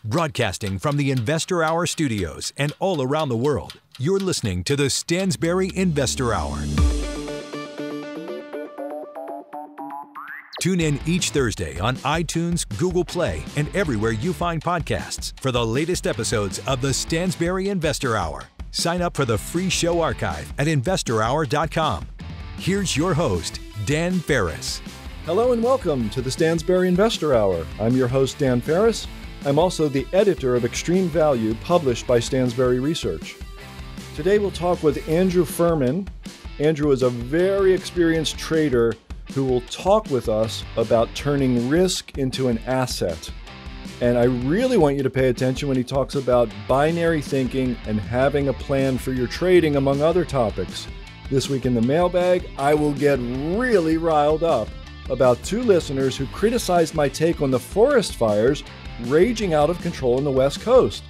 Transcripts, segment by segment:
Broadcasting from the Investor Hour studios and all around the world, you're listening to the Stansberry Investor Hour. Tune in each Thursday on iTunes, Google Play, and everywhere you find podcasts for the latest episodes of the Stansberry Investor Hour. Sign up for the free show archive at investorhour.com. Here's your host, Dan Ferris. Hello and welcome to the Stansberry Investor Hour. I'm your host, Dan Ferris. I'm also the editor of Extreme Value, published by Stansberry Research. Today we'll talk with Andrew Furman. Andrew is a very experienced trader who will talk with us about turning risk into an asset. And I really want you to pay attention when he talks about binary thinking and having a plan for your trading, among other topics. This week in the mailbag, I will get really riled up about two listeners who criticized my take on the forest fires raging out of control on the West Coast.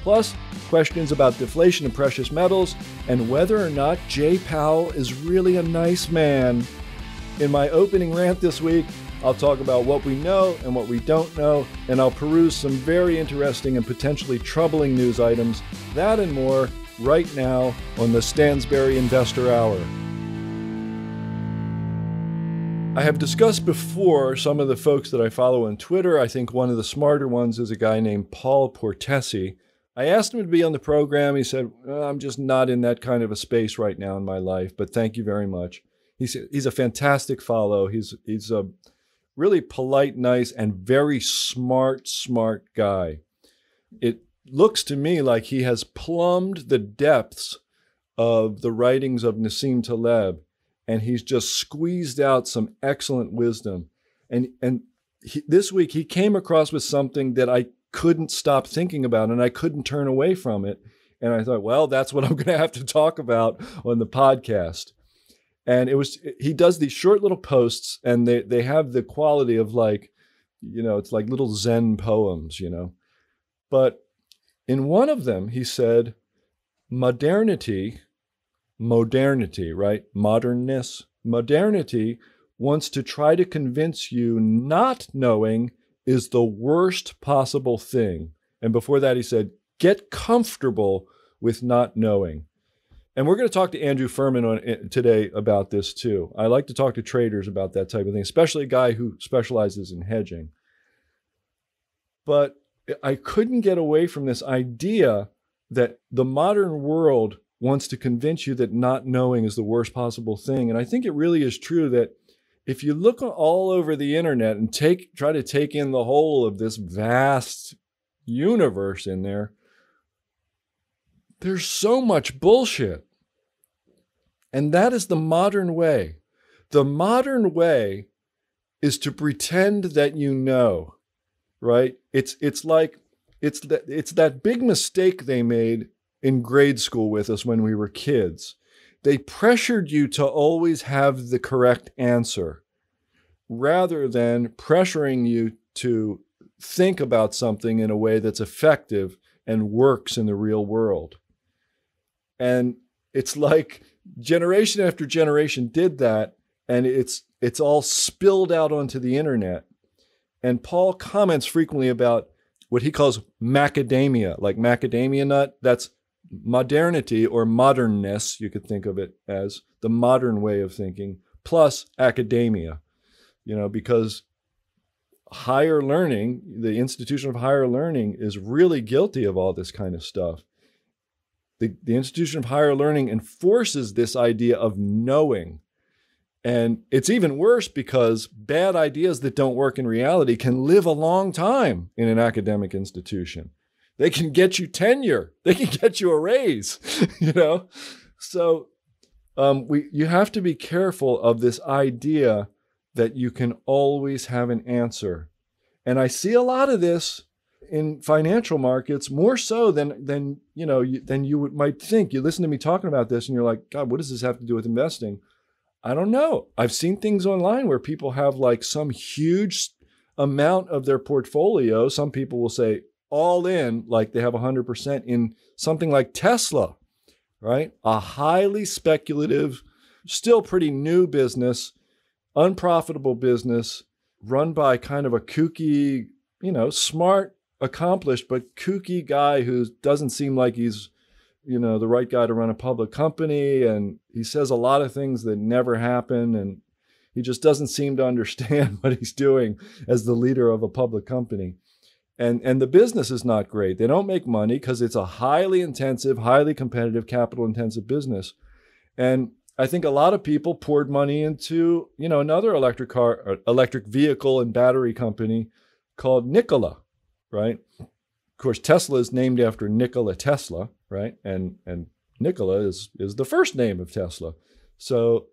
Plus, questions about deflation in precious metals and whether or not Jay Powell is really a nice man. In my opening rant this week, I'll talk about what we know and what we don't know, and I'll peruse some very interesting and potentially troubling news items. That and more right now on the Stansberry Investor Hour. I have discussed before some of the folks that I follow on Twitter. I think one of the smarter ones is a guy named Paul Portesi. I asked him to be on the program. He said, I'm just not in that kind of a space right now in my life, but thank you very much. He's a fantastic follow. He's a really polite, nice, and very smart guy. It looks to me like he has plumbed the depths of the writings of Nassim Taleb, and he's just squeezed out some excellent wisdom. This week he came across with something that I couldn't stop thinking about, and I couldn't turn away from it. And I thought, well, that's what I'm going to have to talk about on the podcast. And he does these short little posts, and they have the quality of it's like little Zen poems, But in one of them, he said, modernity, right? Modernness. Modernity wants to try to convince you not knowing is the worst possible thing. And before that, he said, get comfortable with not knowing. And we're going to talk to Andrew Furman today about this too. I like to talk to traders about that type of thing, especially a guy who specializes in hedging. But I couldn't get away from this idea that the modern world wants to convince you that not knowing is the worst possible thing. And I think it really is true that if you look all over the internet and try to take in the whole of this vast universe in there, there's so much bullshit. And that is the modern way. The modern way is to pretend that you know, right? It's that big mistake they made in grade school with us when we were kids. They pressured you to always have the correct answer rather than pressuring you to think about something in a way that's effective and works in the real world. And it's like generation after generation did that, and it's all spilled out onto the internet. And Paul comments frequently about what he calls macadamia, like macadamia nut. That's modernity or modernness, you could think of it as the modern way of thinking, plus academia, because higher learning, the institution of higher learning is really guilty of all this kind of stuff. The institution of higher learning enforces this idea of knowing. And it's even worse because bad ideas that don't work in reality can live a long time in an academic institution. They can get you tenure. They can get you a raise, So you have to be careful of this idea that you can always have an answer. And I see a lot of this in financial markets, more so than you might think. You listen to me talking about this and you're like, God, what does this have to do with investing? I don't know. I've seen things online where people have like some huge amount of their portfolio. Some people will say all in, like they have 100% in something like Tesla, right? A highly speculative, still pretty new business, unprofitable business run by kind of a kooky, smart accomplished but kooky guy who doesn't seem like he's, the right guy to run a public company. And he says a lot of things that never happen. And he just doesn't seem to understand what he's doing as the leader of a public company. And the business is not great. They don't make money because it's a highly intensive, highly competitive, capital-intensive business. And I think a lot of people poured money into, another electric vehicle and battery company called Nikola, right? Of course, Tesla is named after Nikola Tesla, right? And Nikola is the first name of Tesla. So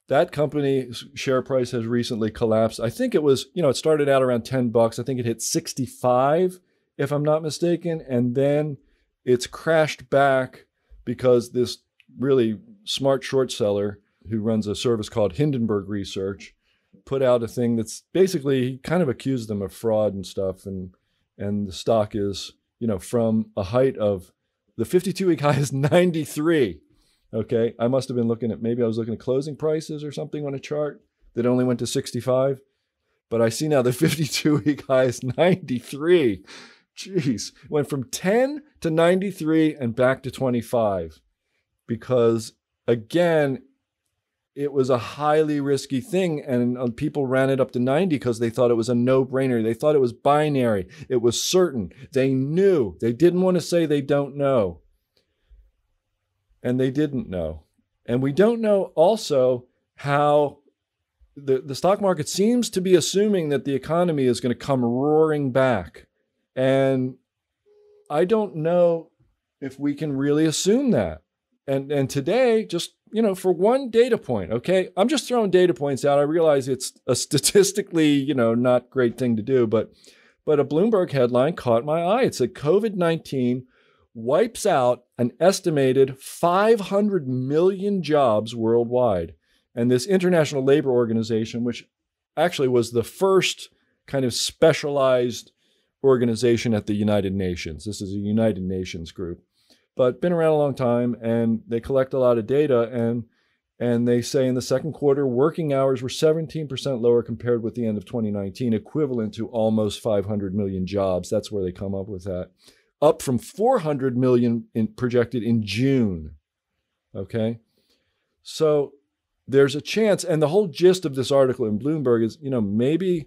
that company's share price has recently collapsed. I think it was, it started out around $10. I think it hit 65, if I'm not mistaken. And then it's crashed back because this really smart short seller who runs a service called Hindenburg Research put out a thing that's basically, he kind of accused them of fraud and stuff. And the stock is, from a height of, the 52-week high is 93. Okay, I must have been maybe I was looking at closing prices or something on a chart that only went to 65. But I see now the 52-week high is 93. Jeez, went from 10 to 93 and back to 25. Because again, it was a highly risky thing. And people ran it up to 90 because they thought it was a no-brainer. They thought it was binary. It was certain. They knew. They didn't want to say they don't know. And they didn't know. And we don't know also how the stock market seems to be assuming that the economy is going to come roaring back. And I don't know if we can really assume that. And today, just, for one data point, okay, I'm just throwing data points out. I realize it's a statistically, not great thing to do, but a Bloomberg headline caught my eye. It said COVID-19 wipes out an estimated 500 million jobs worldwide. And this International Labor Organization, which actually was the first kind of specialized organization at the United Nations. This is a United Nations group, but been around a long time, and they collect a lot of data. And they say in the second quarter, working hours were 17% lower compared with the end of 2019, equivalent to almost 500 million jobs. That's where they come up with that. Up from 400 million projected in June. Okay. So there's a chance. And the whole gist of this article in Bloomberg is, maybe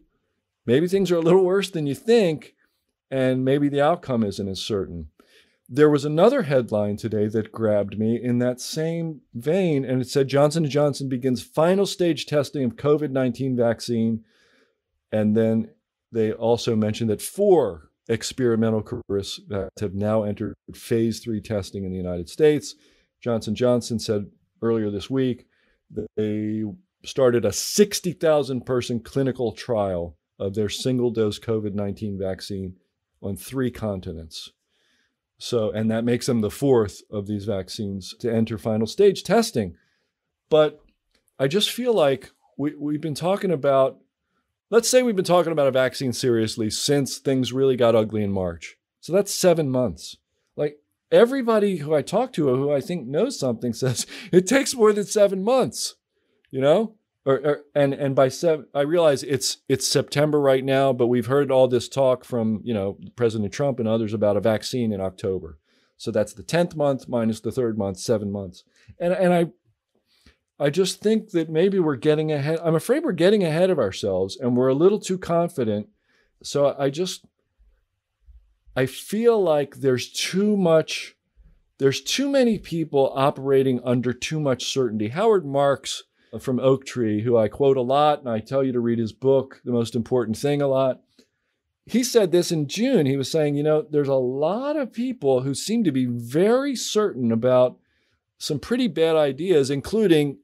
things are a little worse than you think, and maybe the outcome isn't as certain. There was another headline today that grabbed me in that same vein, and it said Johnson & Johnson begins final stage testing of COVID-19 vaccine. And then they also mentioned that 4 experimental coronavirus have now entered phase 3 testing in the United States. Johnson & Johnson said earlier this week that they started a 60,000 person clinical trial of their single-dose COVID-19 vaccine on 3 continents. So, and that makes them the 4th of these vaccines to enter final stage testing. But I just feel like we've been talking about, let's say we've been talking about a vaccine seriously since things really got ugly in March. So that's 7 months. Like everybody who I talk to, who I think knows something, says it takes more than 7 months, and by 7, I realize it's September right now, but we've heard all this talk from, President Trump and others about a vaccine in October. So that's the 10th month minus the 3rd month, 7 months. And I just think that maybe we're getting ahead. I'm afraid we're getting ahead of ourselves and we're a little too confident. So I feel like there's too many people operating under too much certainty. Howard Marks from Oak Tree, who I quote a lot, and I tell you to read his book, The Most Important Thing, a lot. He said this in June. He was saying, there's a lot of people who seem to be very certain about some pretty bad ideas, including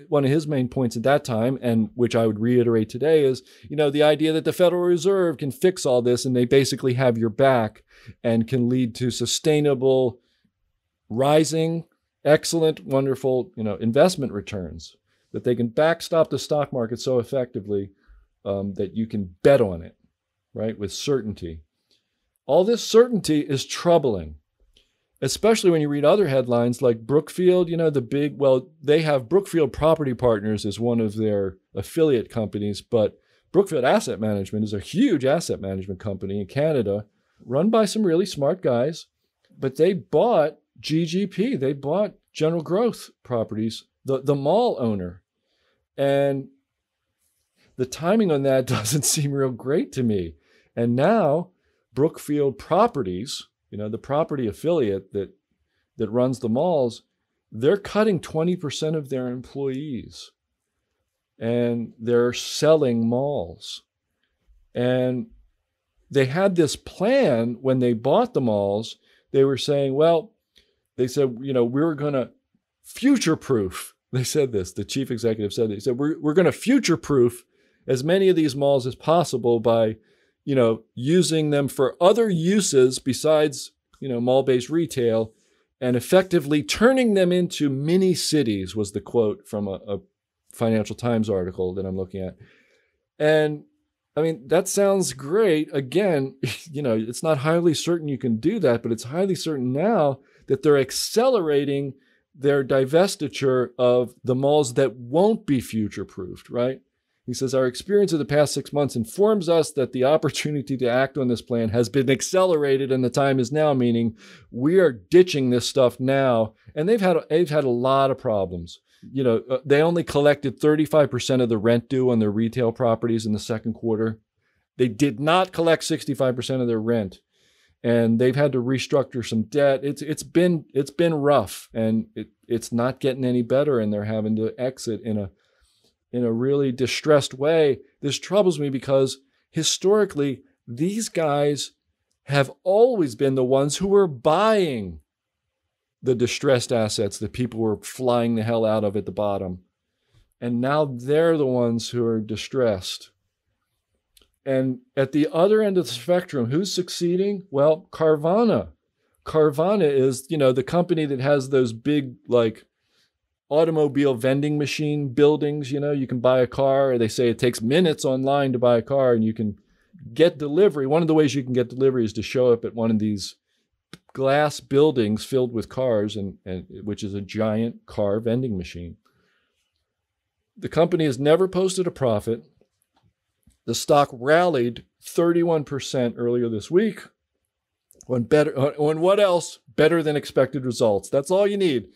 one of his main points at that time, and which I would reiterate today, is, the idea that the Federal Reserve can fix all this and they basically have your back and can lead to sustainable, rising, excellent, wonderful, investment returns, that they can backstop the stock market so effectively that you can bet on it, right, with certainty. All this certainty is troubling, especially when you read other headlines like Brookfield, they have Brookfield Property Partners as one of their affiliate companies, but Brookfield Asset Management is a huge asset management company in Canada run by some really smart guys, but they bought GGP. They bought General Growth Properties, the mall owner. And the timing on that doesn't seem real great to me. And now Brookfield Properties, the property affiliate that runs the malls, they're cutting 20% of their employees. And they're selling malls. And they had this plan when they bought the malls. They were saying, they said, we were going to future-proof. They said this, the chief executive said, they said, we're going to future-proof as many of these malls as possible by, using them for other uses besides, mall-based retail, and effectively turning them into mini cities, was the quote from a Financial Times article that I'm looking at. And I mean, that sounds great. Again, it's not highly certain you can do that, but it's highly certain now that they're accelerating their divestiture of the malls that won't be future-proofed, right? He says, our experience of the past 6 months informs us that the opportunity to act on this plan has been accelerated and the time is now, meaning we are ditching this stuff now. And they've had a lot of problems. They only collected 35% of the rent due on their retail properties in the second quarter. They did not collect 65% of their rent. And they've had to restructure some debt. It's been rough, and it's not getting any better, and they're having to exit in a really distressed way. This troubles me because historically, these guys have always been the ones who were buying the distressed assets that people were flying the hell out of at the bottom. And now they're the ones who are distressed. And at the other end of the spectrum, who's succeeding? Well, Carvana. Carvana is, the company that has those big, automobile vending machine buildings. You can buy a car. They say it takes minutes online to buy a car, and you can get delivery. One of the ways you can get delivery is to show up at one of these glass buildings filled with cars, and which is a giant car vending machine. The company has never posted a profit. The stock rallied 31% earlier this week on what else? Better than expected results. That's all you need.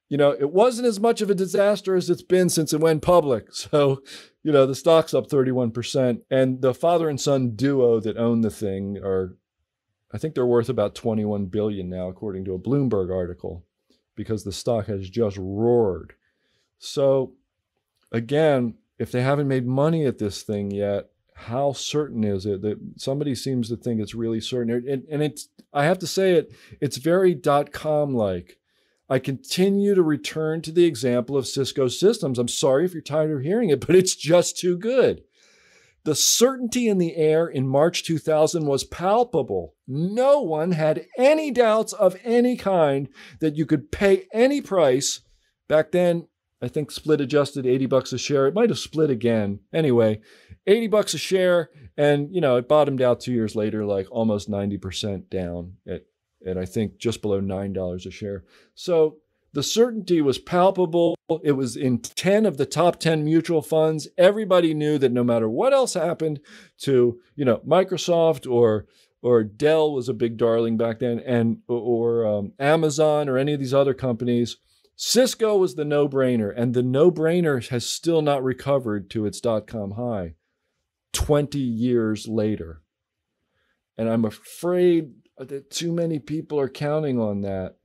It wasn't as much of a disaster as it's been since it went public. So, the stock's up 31%. And the father and son duo that own the thing I think they're worth about $21 billion now, according to a Bloomberg article, because the stock has just roared. So again, if they haven't made money at this thing yet, how certain is it? That somebody seems to think it's really certain. And it's, I have to say it's very .com-like. I continue to return to the example of Cisco Systems. I'm sorry if you're tired of hearing it, but it's just too good. The certainty in the air in March 2000 was palpable. No one had any doubts of any kind that you could pay any price. Back then, I think split adjusted $80 a share. It might have split again. Anyway, $80 a share. And, it bottomed out 2 years later, almost 90% down at I think just below $9 a share. So the certainty was palpable. It was in 10 of the top 10 mutual funds. Everybody knew that no matter what else happened to, Microsoft or Dell was a big darling back then, or Amazon or any of these other companies, Cisco was the no-brainer, and the no-brainer has still not recovered to its .com high 20 years later. And I'm afraid that too many people are counting on that.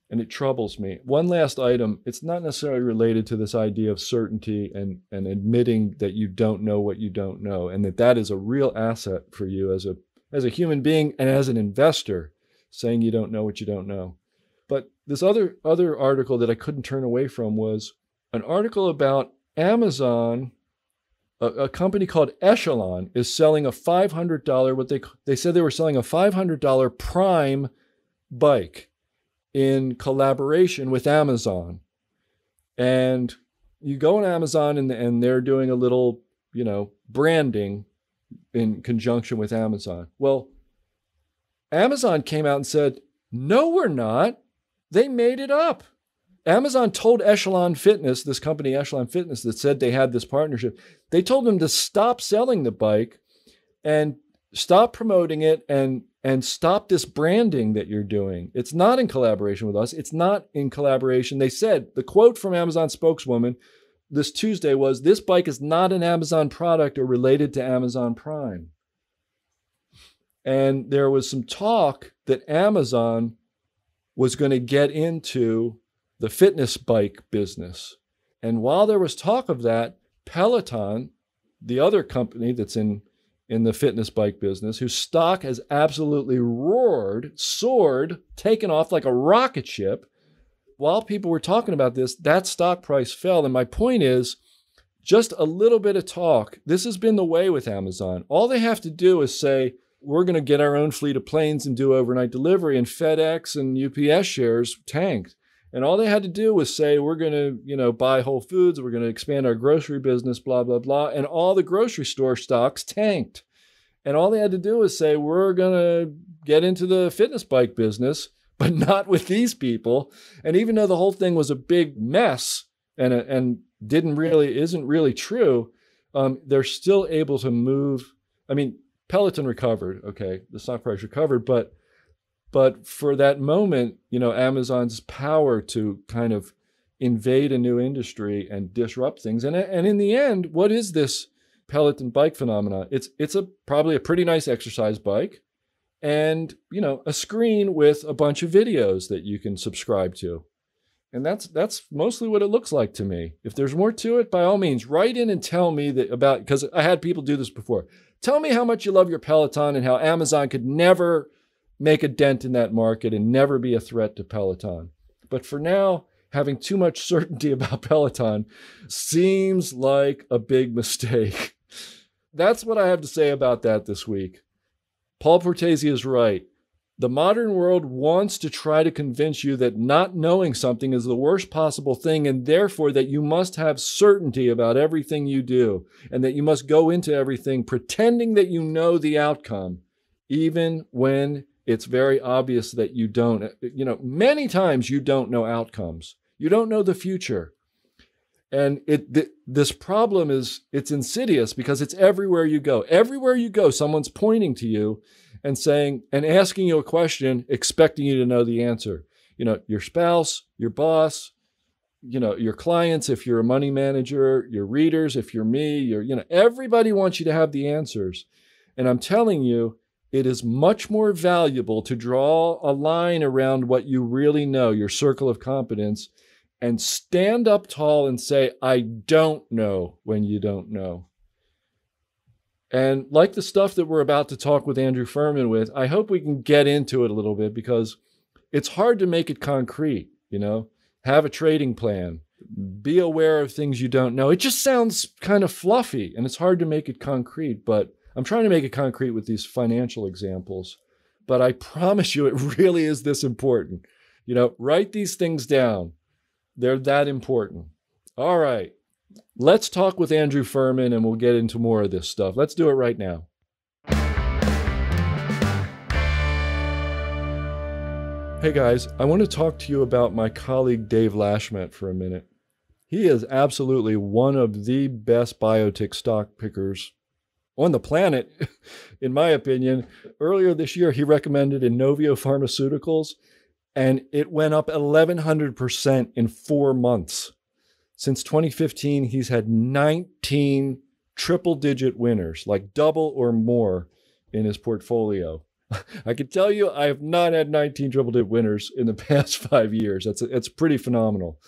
And it troubles me. One last item. It's not necessarily related to this idea of certainty and admitting that you don't know what you don't know, and that is a real asset for you as a human being and as an investor, saying you don't know what you don't know. But this other article that I couldn't turn away from was an article about Amazon. A company called Echelon is selling a $500, they said they were selling a $500 Prime bike in collaboration with Amazon. And you go on Amazon and they're doing a little, branding in conjunction with Amazon. Well, Amazon came out and said, no, we're not. They made it up. Amazon told Echelon Fitness, this company Echelon Fitness that said they had this partnership, they told them to stop selling the bike and stop promoting it and and stop this branding that you're doing. It's not in collaboration with us. It's not in collaboration. They said, the quote from Amazon spokeswoman this Tuesday was, "This bike is not an Amazon product or related to Amazon Prime." And there was some talk that Amazon was going to get into the fitness bike business. And while there was talk of that, Peloton, the other company that's in the fitness bike business, whose stock has absolutely soared, taken off like a rocket ship. While people were talking about this, that stock price fell. And my point is, just a little bit of talk. This has been the way with Amazon. All they have to do is say, we're going to get our own fleet of planes and do overnight delivery, and FedEx and UPS shares tanked. And all they had to do was say, we're going to, buy Whole Foods, we're going to expand our grocery business, blah, blah, blah. And all the grocery store stocks tanked. And all they had to do was say, we're going to get into the fitness bike business, but not with these people. And even though the whole thing was a big mess and isn't really true, they're still able to move. I mean, Peloton recovered, okay, the stock price recovered, but for that moment, Amazon's power to kind of invade a new industry and disrupt things. And in the end, what is this Peloton bike phenomenon? It's probably a pretty nice exercise bike and, a screen with a bunch of videos that you can subscribe to. And that's mostly what it looks like to me. If there's more to it, by all means, write in and tell me because I had people do this before. Tell me how much you love your Peloton and how Amazon could never make a dent in that market and never be a threat to Peloton. But for now, having too much certainty about Peloton seems like a big mistake. That's what I have to say about that this week. Paul Portesi is right. The modern world wants to try to convince you that not knowing something is the worst possible thing, and therefore that you must have certainty about everything you do, and that you must go into everything pretending that you know the outcome, even when it's very obvious that you don't. Many times you don't know outcomes. You don't know the future. And this problem it's insidious because it's everywhere you go. Everywhere you go, someone's pointing to you and saying and asking you a question, expecting you to know the answer. Your spouse, your boss, your clients, if you're a money manager, your readers, if you're me, everybody wants you to have the answers. And I'm telling you, it is much more valuable to draw a line around what you really know, your circle of competence, and stand up tall and say, I don't know, when you don't know. And like the stuff that we're about to talk with Andrew Furman with, I hope we can get into it a little bit because it's hard to make it concrete, have a trading plan, be aware of things you don't know. It just sounds kind of fluffy and it's hard to make it concrete, but I'm trying to make it concrete with these financial examples. But I promise you, it really is this important. Write these things down. They're that important. All right. Let's talk with Andrew Furman and we'll get into more of this stuff. Let's do it right now. Hey guys, I want to talk to you about my colleague Dave Lashman for a minute. He is absolutely one of the best biotech stock pickers on the planet, in my opinion. Earlier this year, he recommended Inovio Pharmaceuticals, and it went up 1,100% in 4 months. Since 2015, he's had 19 triple-digit winners, like double or more in his portfolio. I can tell you I have not had 19 triple-digit winners in the past 5 years. It's pretty phenomenal,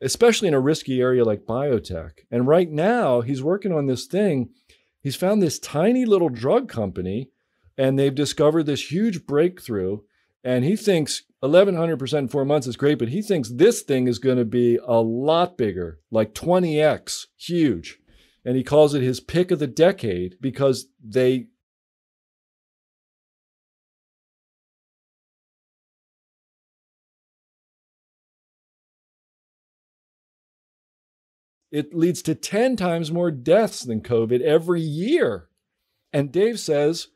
especially in a risky area like biotech. And right now, he's working on this thing. He's found this tiny little drug company, and they've discovered this huge breakthrough. And he thinks 1,100% in 4 months is great, but he thinks this thing is going to be a lot bigger, like 20x, huge. And he calls it his pick of the decade because it leads to 10 times more deaths than COVID every year. And Dave says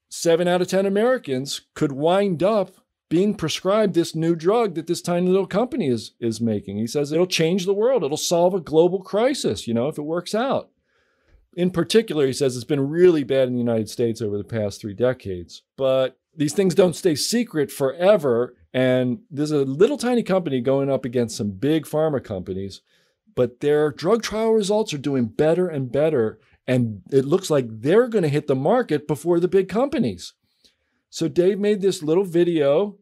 7 out of 10 Americans could wind up being prescribed this new drug that this tiny little company is making. He says it'll change the world. It'll solve a global crisis, if it works out. In particular, he says it's been really bad in the United States over the past 3 decades. But these things don't stay secret forever. And there's a little tiny company going up against some big pharma companies, but their drug trial results are doing better and better. And it looks like they're going to hit the market before the big companies. So Dave made this little video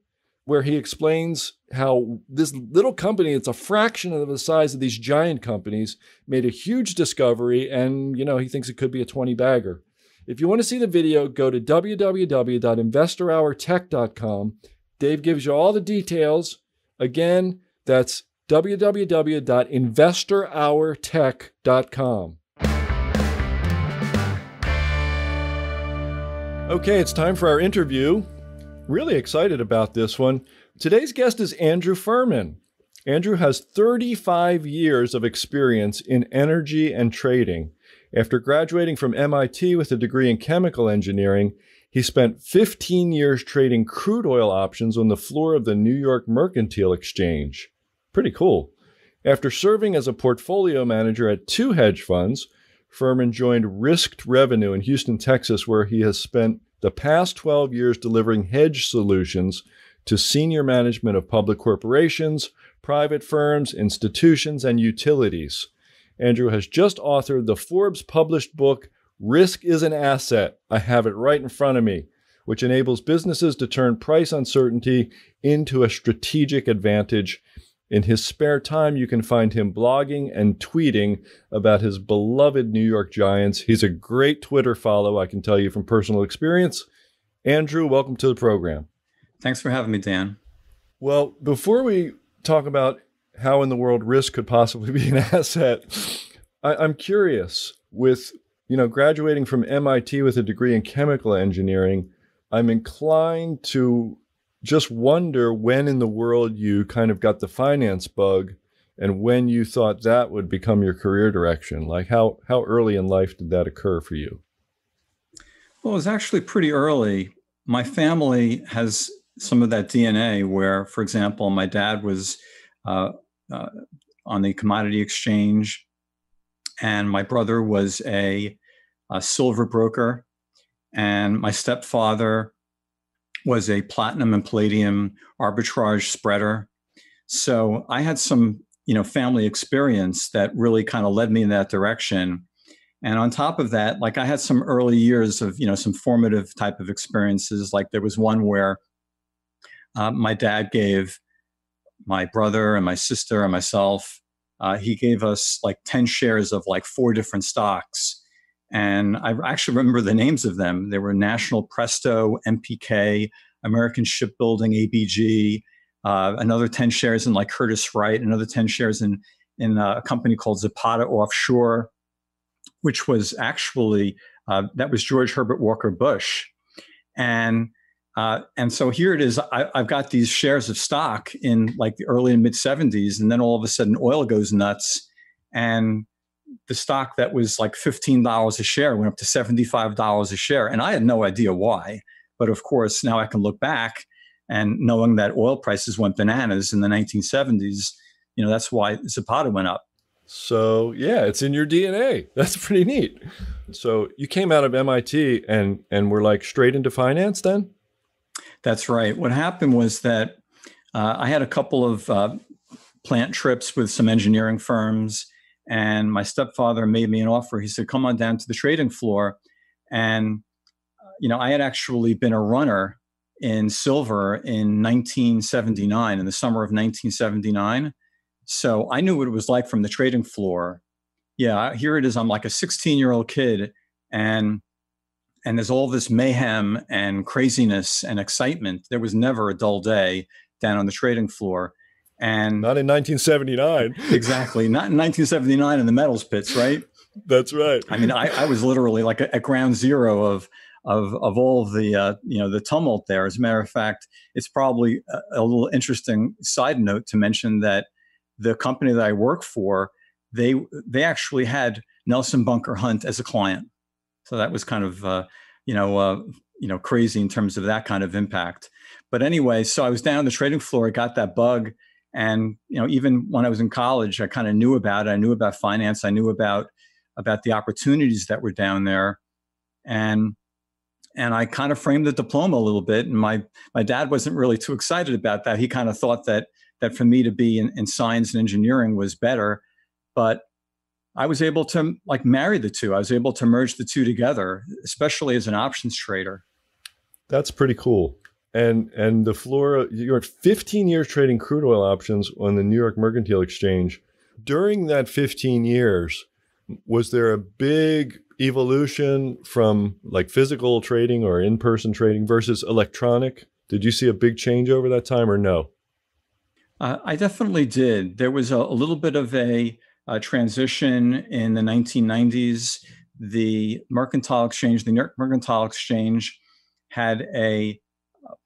where he explains how this little company, it's a fraction of the size of these giant companies, made a huge discovery. And, he thinks it could be a 20 bagger. If you want to see the video, go to www.investorhourtech.com. Dave gives you all the details. Again, that's www.investorhourtech.com. Okay, it's time for our interview. Really excited about this one. Today's guest is Andrew Furman. Andrew has 35 years of experience in energy and trading. After graduating from MIT with a degree in chemical engineering, he spent 15 years trading crude oil options on the floor of the New York Mercantile Exchange. Pretty cool. After serving as a portfolio manager at 2 hedge funds, Furman joined Risked Revenue in Houston, Texas, where he has spent the past 12 years delivering hedge solutions to senior management of public corporations, private firms, institutions, and utilities. Andrew has just authored the Forbes published book, Risk is an Asset. I have it right in front of me, which enables businesses to turn price uncertainty into a strategic advantage. In his spare time, you can find him blogging and tweeting about his beloved New York Giants. He's a great Twitter follow, I can tell you from personal experience. Andrew, welcome to the program. Thanks for having me, Dan. Well, before we talk about how in the world risk could possibly be an asset, I'm curious, with graduating from MIT with a degree in chemical engineering, I'm inclined to just wonder when in the world you kind of got the finance bug and when you thought that would become your career direction. Like how early in life did that occur for you? Well, it was actually pretty early. My family has some of that DNA where, for example, my dad was on the commodity exchange, and my brother was a silver broker, and my stepfather was a platinum and palladium arbitrage spreader. So I had some, family experience that really kind of led me in that direction. And on top of that, like I had some early years of, some formative type of experiences. Like there was one where my dad gave my brother and my sister and myself, he gave us like 10 shares of like 4 different stocks. And I actually remember the names of them. They were National Presto, MPK, American Shipbuilding, ABG, another 10 shares in like Curtis Wright, another 10 shares in a company called Zapata Offshore, which was actually, that was George Herbert Walker Bush. And so here it is. I've got these shares of stock in like the early and mid 70s. And then all of a sudden oil goes nuts. And the stock that was like $15 a share went up to $75 a share. And I had no idea why. But of course, now I can look back and knowing that oil prices went bananas in the 1970s, that's why Zapata went up. So yeah, it's in your DNA. That's pretty neat. So you came out of MIT and were like straight into finance then? That's right. What happened was that I had a couple of plant trips with some engineering firms, and my stepfather made me an offer. He said, come on down to the trading floor. And, I had actually been a runner in silver in 1979, in the summer of 1979. So I knew what it was like from the trading floor. Yeah, here it is. I'm like a 16-year-old kid, and there's all this mayhem and craziness and excitement. There was never a dull day down on the trading floor. And not in 1979. Exactly. Not in 1979 in the metals pits, right? That's right. I mean, I was literally like at ground zero of all of the, the tumult there. As a matter of fact, it's probably a little interesting side note to mention that the company that I work for, they actually had Nelson Bunker Hunt as a client. So that was kind of, crazy in terms of that kind of impact. But anyway, so I was down on the trading floor, I got that bug. And, even when I was in college, I kind of knew about it. I knew about finance. I knew about the opportunities that were down there. And And I kind of framed the diploma a little bit. And my dad wasn't really too excited about that. He kind of thought that for me to be in science and engineering was better. But I was able to marry the two. I was able to merge the two together, especially as an options trader. That's pretty cool. And the floor, you're 15 years trading crude oil options on the New York Mercantile Exchange. During that 15 years, was there a big evolution from like physical trading or in-person trading versus electronic? Did you see a big change over that time or no? I definitely did. There was a little bit of a transition in the 1990s. The Mercantile Exchange, the New York Mercantile Exchange, had a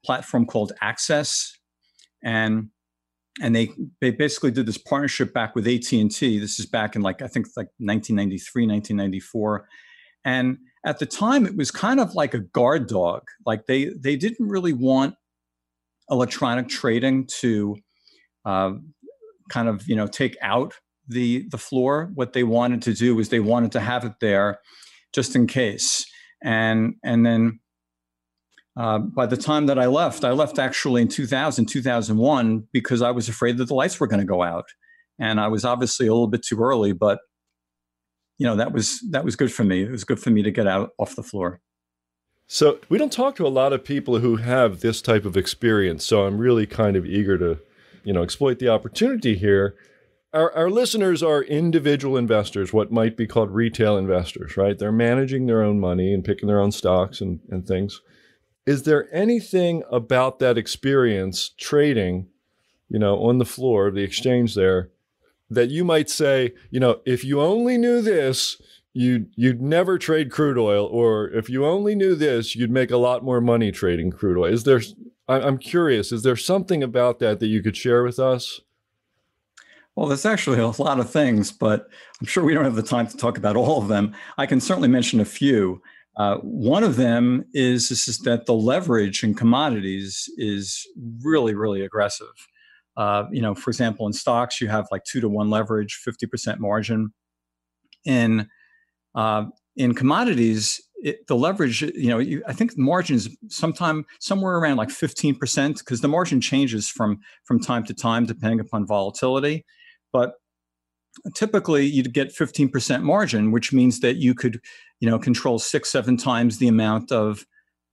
platform called Access, and they basically did this partnership back with AT&T. This is back in I think 1993, 1994. And at the time, it was kind of like a guard dog. Like they didn't really want electronic trading to kind of take out the floor. What they wanted to do was they wanted to have it there just in case. And then by the time that I left actually in 2001, because I was afraid that the lights were going to go out. And I was obviously a little bit too early, but that was good for me. It was good for me to get out off the floor. So we don't talk to a lot of people who have this type of experience. So I'm really kind of eager to, exploit the opportunity here. Our listeners are individual investors, what might be called retail investors, right? They're managing their own money and picking their own stocks and things. Is there anything about that experience trading, on the floor of the exchange there that you might say, if you only knew this, you'd never trade crude oil, or if you only knew this, you'd make a lot more money trading crude oil? I'm curious, is there something about that you could share with us? Well, there's actually a lot of things, but I'm sure we don't have the time to talk about all of them. I can certainly mention a few. One of them is that the leverage in commodities is really, really aggressive. For example, in stocks, you have 2-to-1 leverage, 50% margin. In commodities, the leverage, I think the margin is somewhere around 15%, because the margin changes from time to time depending upon volatility. But typically, you'd get 15% margin, which means that you could, control 6-7 times the amount of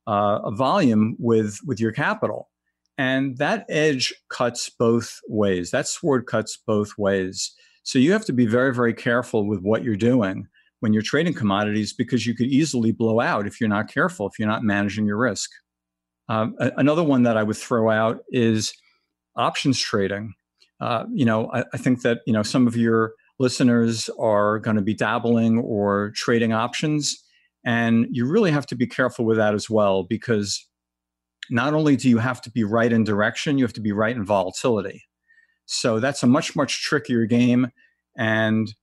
volume with your capital. And that edge cuts both ways. That sword cuts both ways. So you have to be very, very careful with what you're doing when you're trading commodities, because you could easily blow out if you're not careful, if you're not managing your risk. Another one that I would throw out is options trading. I think that, some of your listeners are going to be dabbling or trading options, and you really have to be careful with that as well, because not only do you have to be right in direction, you have to be right in volatility. So that's a much, much trickier game. And,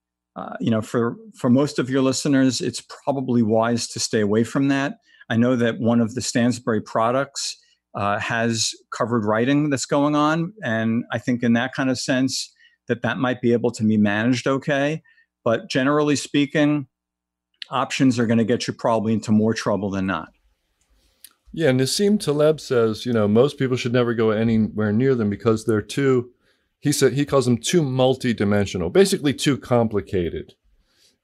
for most of your listeners, it's probably wise to stay away from that. I know that one of the Stansberry products has covered writing that's going on. And I think in that kind of sense, that might be able to be managed okay. But generally speaking, options are going to get you probably into more trouble than not. Yeah, Nassim Taleb says, most people should never go anywhere near them because they're he calls them too multidimensional, basically too complicated.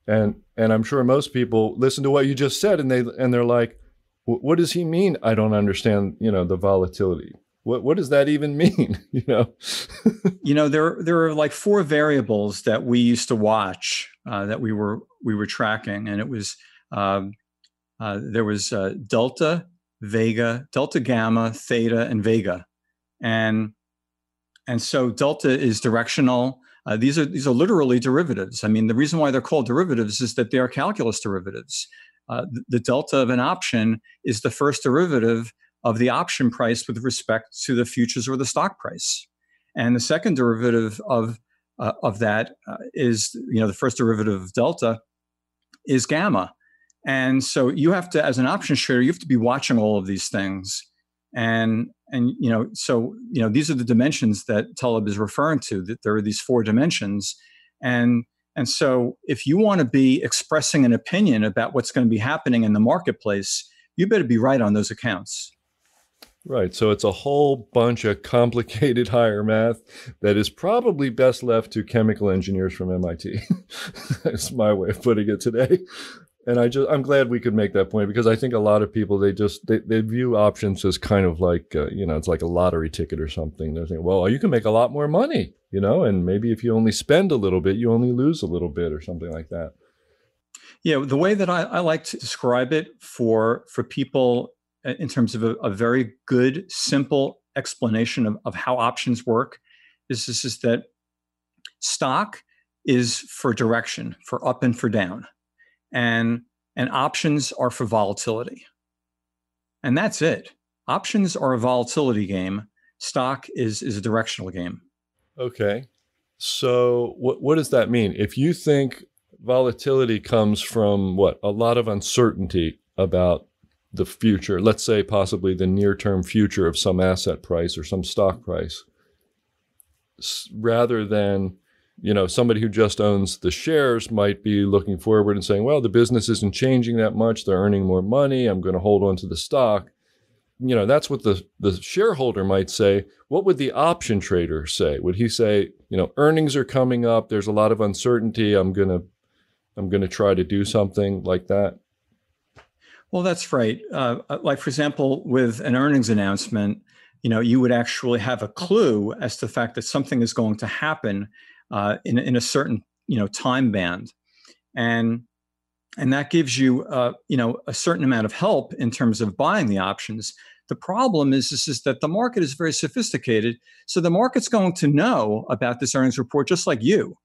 And I'm sure most people listen to what you just said and they're like, what does he mean? I don't understand, the volatility. What does that even mean? There are 4 variables that we used to watch that we were tracking, and it was there was delta, vega, delta gamma, theta, and vega, and so delta is directional. These are literally derivatives. I mean, the reason why they're called derivatives is that they are calculus derivatives. The delta of an option is the first derivative of the option price with respect to the futures or the stock price, and the second derivative of that is the first derivative of delta is gamma, and so you have to, as an options trader, you have to be watching all of these things, and these are the dimensions that Taleb is referring to. That there are these 4 dimensions, and so if you want to be expressing an opinion about what's going to be happening in the marketplace, you better be right on those accounts. Right. So it's a whole bunch of complicated higher math that is probably best left to chemical engineers from MIT. That's my way of putting it today. And I'm glad we could make that point, because I think a lot of people, they view options as kind of like, it's like a lottery ticket or something. They're thinking, well, you can make a lot more money, and maybe if you only spend a little bit, you only lose a little bit or something like that. Yeah, the way that I like to describe it for people in terms of a very good, simple explanation of how options work is that stock is for direction, for up and for down. And options are for volatility. And that's it. Options are a volatility game. Stock is a directional game. Okay. So what does that mean? If you think volatility comes from a lot of uncertainty about the future, let's say possibly the near-term future of some asset price or some stock price, rather than somebody who just owns the shares might be looking forward and saying, well, the business isn't changing that much. They're earning more money. I'm going to hold on to the stock. That's what the shareholder might say. What would the option trader say? Would he say, earnings are coming up, there's a lot of uncertainty, I'm going to try to do something like that? Well, that's right. Like, for example, with an earnings announcement, you would actually have a clue as to the fact that something is going to happen in a certain time band, and that gives you a certain amount of help in terms of buying the options. The problem is that the market is very sophisticated, so the market's going to know about this earnings report just like you,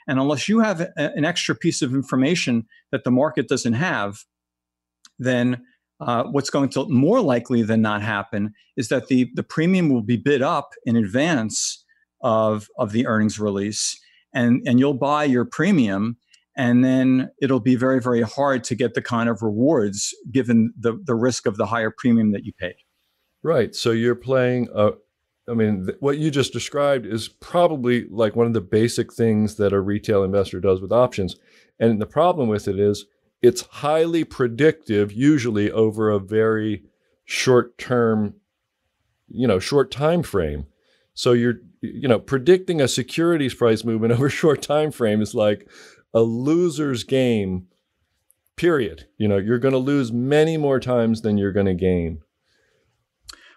and unless you have an extra piece of information that the market doesn't have, then what's going to more likely than not happen is that the premium will be bid up in advance of the earnings release, and you'll buy your premium, and then it'll be very, very hard to get the kind of rewards given the risk of the higher premium that you paid. Right. So you're playing, what you just described is probably like one of the basic things that a retail investor does with options. And the problem with it is it's highly predictive, usually over a very short time frame. So you're, predicting a securities price movement over a short time frame is like a loser's game, period. You're going to lose many more times than you're going to gain.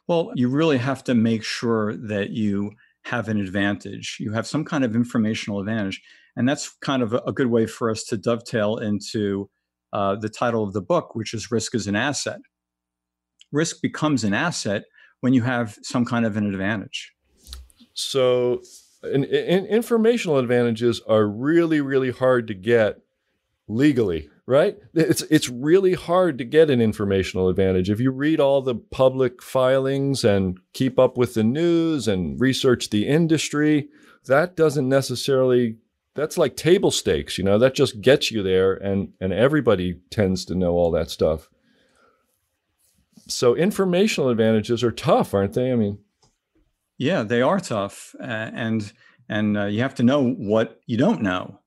Well, you really have to make sure that you have an advantage. You have some kind of informational advantage. And that's kind of a good way for us to dovetail into the title of the book, which is Risk as an Asset. Risk becomes an asset when you have some kind of an advantage. So informational advantages are really, really hard to get legally, right? It's really hard to get an informational advantage. If you read all the public filings and keep up with the news and research the industry, that doesn't necessarily, that's like table stakes, that just gets you there, and everybody tends to know all that stuff. So informational advantages are tough, aren't they? Yeah, they are tough, and you have to know what you don't know,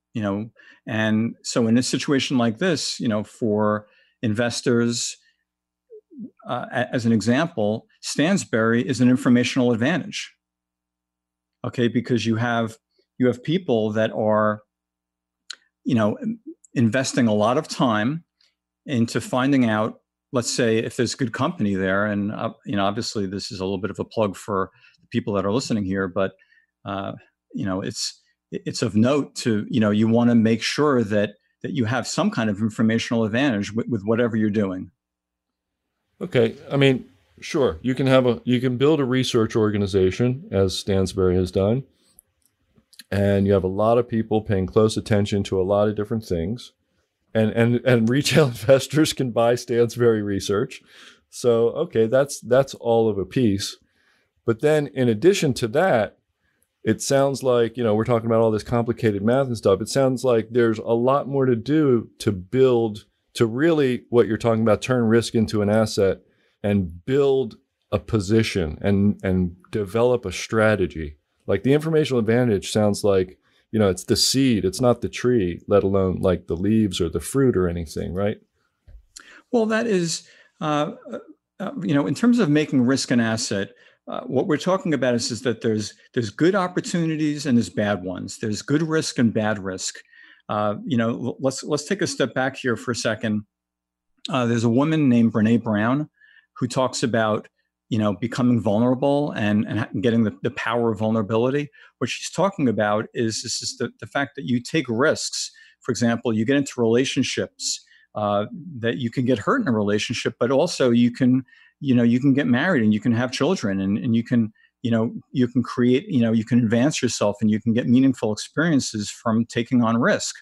And so in a situation like this, for investors, as an example, Stansberry is an informational advantage. Okay, because you have people that are, investing a lot of time into finding out, let's say, if there's good company there, and obviously this is a little bit of a plug for the people that are listening here, but it's of note to, you want to make sure that you have some kind of informational advantage with whatever you're doing. Okay. Sure. You can build a research organization, as Stansberry has done, and you have a lot of people paying close attention to a lot of different things, and retail investors can buy Stansberry research. So, okay, that's all of a piece. But then in addition to that, it sounds like, we're talking about all this complicated math and stuff. It sounds like there's a lot more to do to build, to really, what you're talking about, turn risk into an asset and build a position and develop a strategy. Like the informational advantage sounds like, it's the seed, it's not the tree, let alone like the leaves or the fruit or anything, right? Well, that is In terms of making risk an asset, what we're talking about is that there's good opportunities and there's bad ones. There's good risk and bad risk. Let's take a step back here for a second. There's a woman named Brene Brown who talks about becoming vulnerable and getting the power of vulnerability. What she's talking about is the fact that you take risks. For example, you get into relationships that you can get hurt in a relationship, but also you can get married and you can have children and you can create, you can advance yourself and you can get meaningful experiences from taking on risk.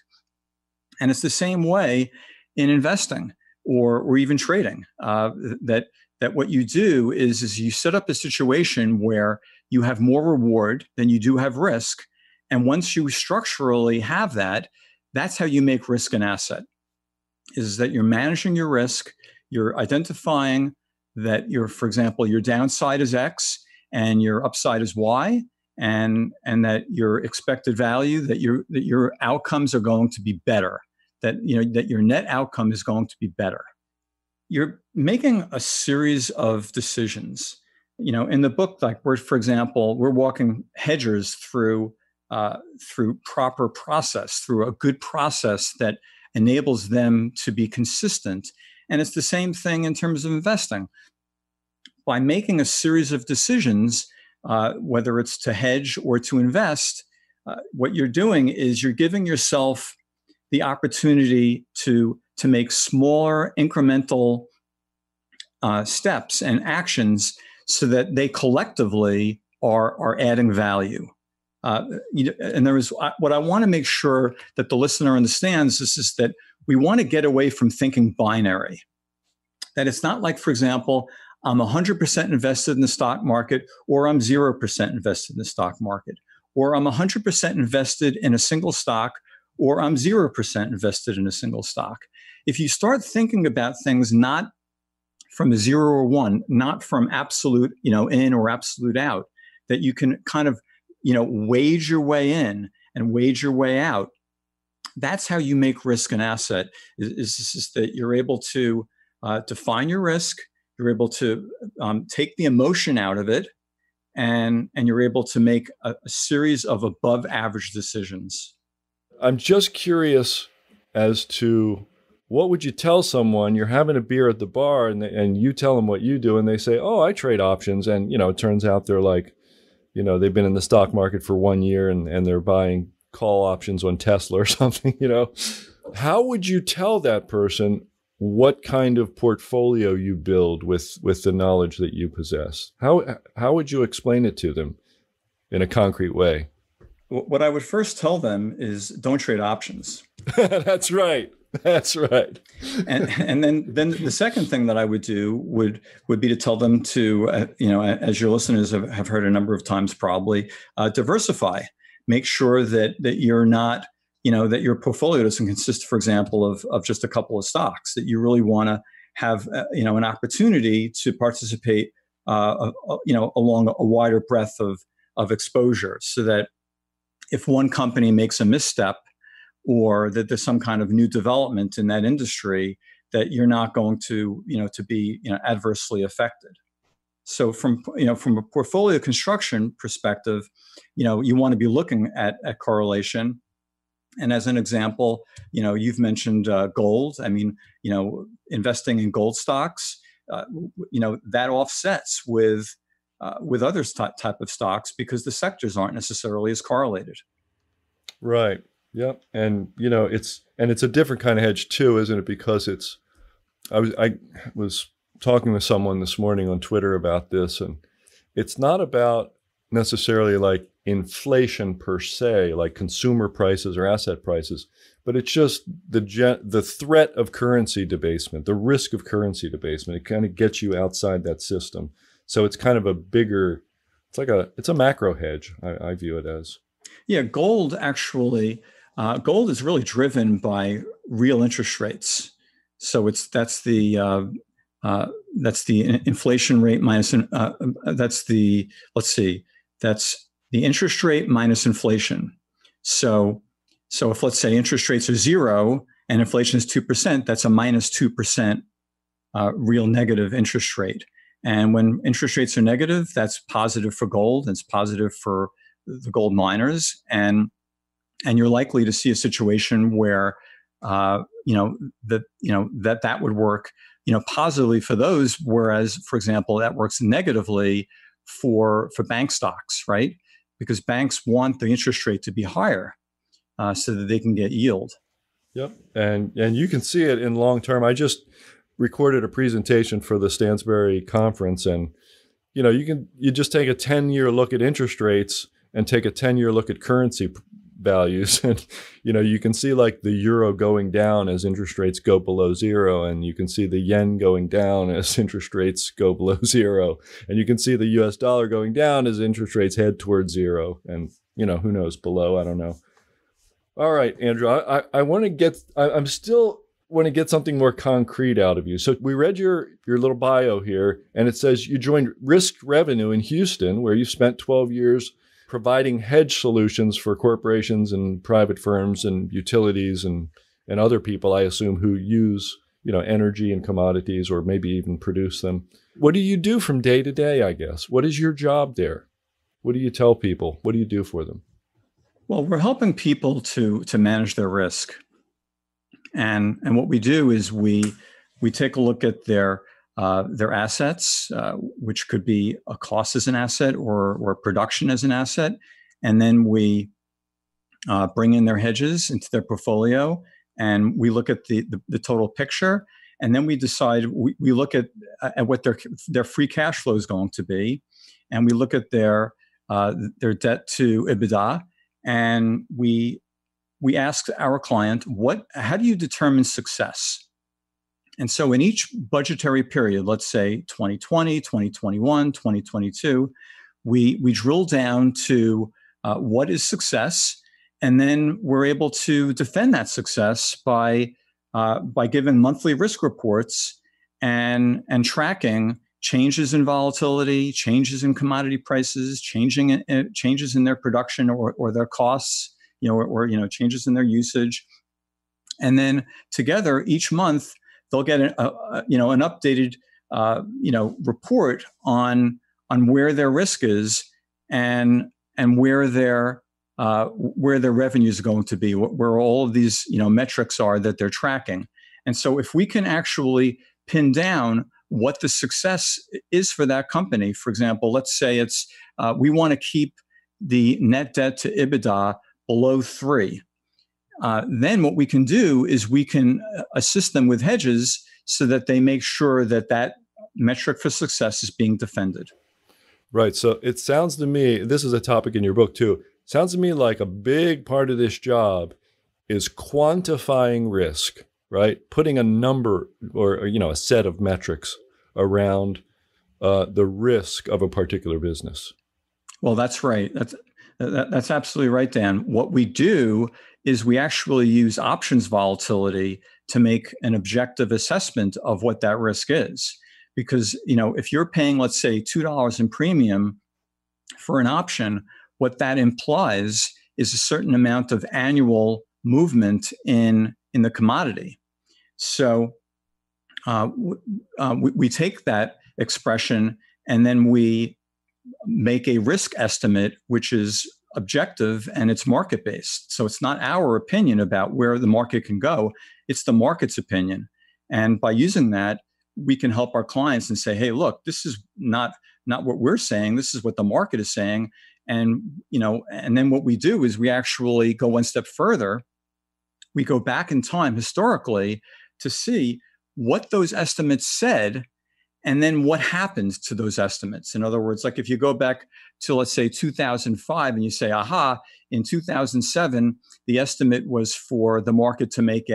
And it's the same way in investing or even trading, that what you do is you set up a situation where you have more reward than you do have risk. And once you structurally have that, that's how you make risk an asset, is that you're managing your risk, you're identifying that for example, your downside is X and your upside is Y, and that your expected value, that your outcomes are going to be better, that your net outcome is going to be better. You're making a series of decisions. In the book, for example, we're walking hedgers through proper process, through a good process that enables them to be consistent. And it's the same thing in terms of investing. By making a series of decisions, whether it's to hedge or to invest, what you're doing is you're giving yourself the opportunity to make smaller incremental steps and actions so that they collectively are adding value. And what I want to make sure that the listener understands is that we want to get away from thinking binary. That it's not like, for example, I'm 100% invested in the stock market, or I'm 0% invested in the stock market, or I'm 100% invested in a single stock, or I'm 0% invested in a single stock. If you start thinking about things not from a 0 or 1, not from absolute, in or absolute out, that you can kind of, wage your way in and wage your way out. That's how you make risk an asset, is that you're able to define your risk, you're able to take the emotion out of it, and you're able to make a series of above average decisions. I'm just curious as to what would you tell someone? You're having a beer at the bar and you tell them what you do and they say, oh, I trade options. And, it turns out they're like, they've been in the stock market for 1 year and they're buying call options on Tesla or something, How would you tell that person what kind of portfolio you build with the knowledge that you possess? How would you explain it to them in a concrete way? What I would first tell them is don't trade options. That's right. That's right. And then the second thing that I would do would be to tell them to, as your listeners have heard a number of times probably, diversify. Make sure that you're not, that your portfolio doesn't consist, for example, of just a couple of stocks, that you really want to have, an opportunity to participate, along a wider breadth of exposure, so that if one company makes a misstep or that there's some kind of new development in that industry, that you're not going to, to be, adversely affected. So from a portfolio construction perspective, you want to be looking at correlation. And as an example, you've mentioned gold. I mean, investing in gold stocks, that offsets with other type of stocks because the sectors aren't necessarily as correlated. Right. Yep. And it's a different kind of hedge too, isn't it? Because I was talking with someone this morning on Twitter about this, and it's not about necessarily like inflation per se, like consumer prices or asset prices, but it's just the threat of currency debasement, the risk of currency debasement. It kind of gets you outside that system. So it's kind of a bigger, it's a macro hedge. I view it as. Yeah, gold actually. Gold is really driven by real interest rates. So that's the inflation rate minus that's the interest rate minus inflation. So if let's say interest rates are 0 and inflation is 2%, that's a minus 2% real negative interest rate. And when interest rates are negative, that's positive for gold. It's positive for the gold miners, and you're likely to see a situation where that would work positively for those, whereas, for example, that works negatively for bank stocks, right? Because banks want the interest rate to be higher so that they can get yield. Yep, and you can see it in long term. I just recorded a presentation for the Stansberry conference, and you just take a 10-year look at interest rates and take a 10-year look at currency values, and you can see like the euro going down as interest rates go below zero, and you can see the yen going down as interest rates go below zero, and you can see the US dollar going down as interest rates head towards zero, and who knows below, I don't know. All right, Andrew, I'm still want to get something more concrete out of you. So we read your little bio here, and it says you joined Risk Revenue in Houston, where you spent 12 years providing hedge solutions for corporations and private firms and utilities and other people, I assume, who use energy and commodities, or maybe even produce them. What do you do from day to day, I guess? What is your job there? What do you tell people? What do you do for them? Well, we're helping people to manage their risk. And what we do is we take a look at their assets, which could be a cost as an asset or production as an asset. And then we bring in their hedges into their portfolio, and we look at the total picture. And then we decide, we look at what their free cash flow is going to be. And we look at their debt to EBITDA. And we ask our client, how do you determine success? And so in each budgetary period, let's say 2020, 2021, 2022, we drill down to what is success, and then we're able to defend that success by giving monthly risk reports and tracking changes in volatility, changes in commodity prices, changes in their production or their costs, or changes in their usage. And then together each month they'll get an updated report on where their risk is and where their revenue is going to be, where all of these metrics are that they're tracking. And so if we can actually pin down what the success is for that company, for example, let's say it's we want to keep the net debt to EBITDA below 3. Then what we can do is we can assist them with hedges so that they make sure that metric for success is being defended. Right. So it sounds to me, this is a topic in your book too, sounds to me like a big part of this job is quantifying risk, right? Putting a number or a set of metrics around the risk of a particular business. Well, that's right. That's absolutely right, Dan. What we do is we actually use options volatility to make an objective assessment of what that risk is. Because, if you're paying, let's say, $2 in premium for an option, what that implies is a certain amount of annual movement in the commodity. So we take that expression and then we make a risk estimate, which is objective and it's market-based. So it's not our opinion about where the market can go, it's the market's opinion. And by using that, we can help our clients and say, hey, look, this is not what we're saying, this is what the market is saying. And, and then what we do is we actually go one step further. We go back in time historically to see what those estimates said and then what happens to those estimates. In other words, like if you go back to, let's say, 2005 and you say, in 2007, the estimate was for the market to make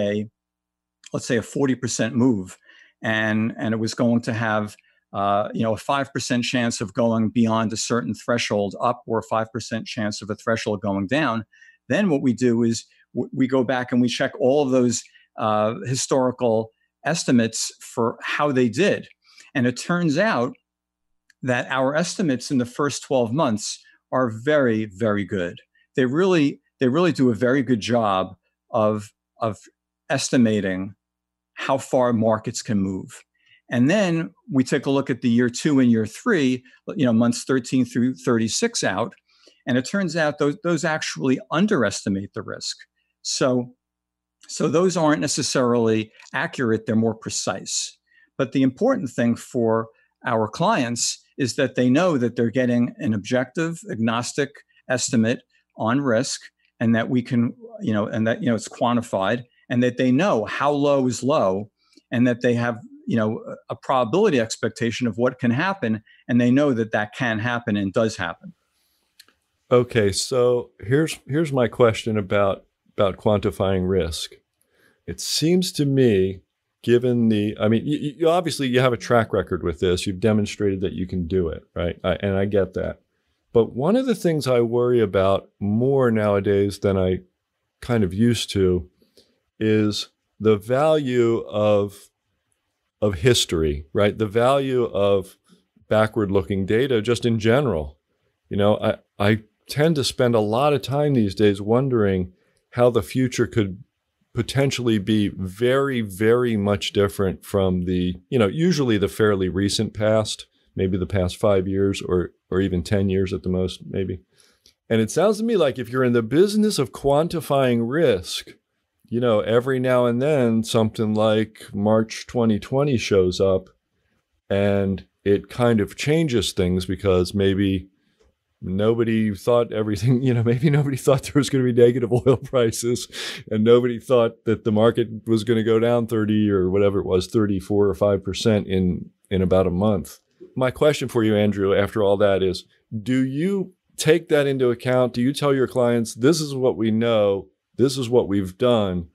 let's say a 40% move. And it was going to have, a 5% chance of going beyond a certain threshold up or a 5% chance of a threshold going down. Then what we do is we go back and we check all of those historical estimates for how they did. And it turns out that our estimates in the first 12 months are very, very good. They really do a very good job of estimating how far markets can move. And then we take a look at the year 2 and year 3, months 13 through 36 out. And it turns out those actually underestimate the risk. So those aren't necessarily accurate, they're more precise. But the important thing for our clients is that they know that they're getting an objective, agnostic estimate on risk, and that we can, it's quantified, and that they know how low is low, and that they have, a probability expectation of what can happen, and they know that that can happen and does happen. Okay, so here's my question about quantifying risk. It seems to me, given you obviously you have a track record with this. You've demonstrated that you can do it, right? And I get that. But one of the things I worry about more nowadays than I kind of used to is the value of history, right? The value of backward-looking data just in general. I tend to spend a lot of time these days wondering how the future could potentially be very, very much different from the, usually the fairly recent past, maybe the past 5 years or even 10 years at the most, maybe. And it sounds to me like if you're in the business of quantifying risk, every now and then something like March 2020 shows up and it kind of changes things because maybe nobody thought everything, maybe nobody thought there was going to be negative oil prices, and nobody thought that the market was going to go down 30 or whatever it was, 34 or 5% in about a month. My question for you, Andrew, after all that is, do you take that into account? Do you tell your clients, this is what we know, this is what we've done,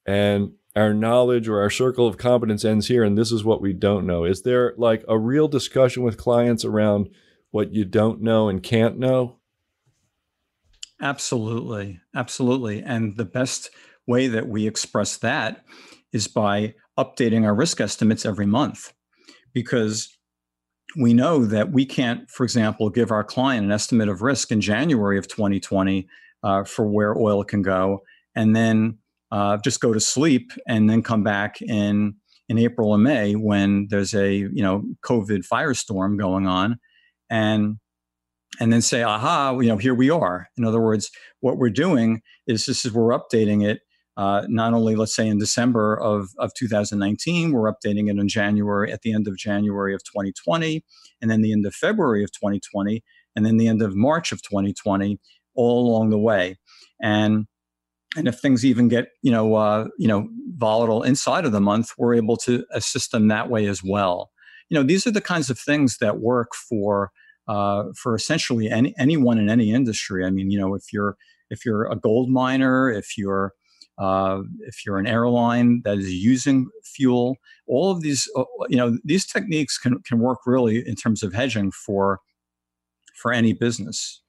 and our knowledge or our circle of competence ends here, and this is what we don't know? Is there like a real discussion with clients around what you don't know and can't know? Absolutely. Absolutely. And the best way that we express that is by updating our risk estimates every month, because we know that we can't, for example, give our client an estimate of risk in January of 2020 for where oil can go, and then just go to sleep and then come back in April and May when there's a COVID firestorm going on, and then say, aha, here we are. In other words, what we're doing is we're updating it not only, let's say, in December of 2019, we're updating it in January, at the end of January of 2020, and then the end of February of 2020, and then the end of March of 2020, all along the way. And if things even get volatile inside of the month, we're able to assist them that way as well. These are the kinds of things that work for essentially anyone in any industry. I mean, if you're a gold miner, if you're an airline that is using fuel, all of these these techniques can work really in terms of hedging for any business.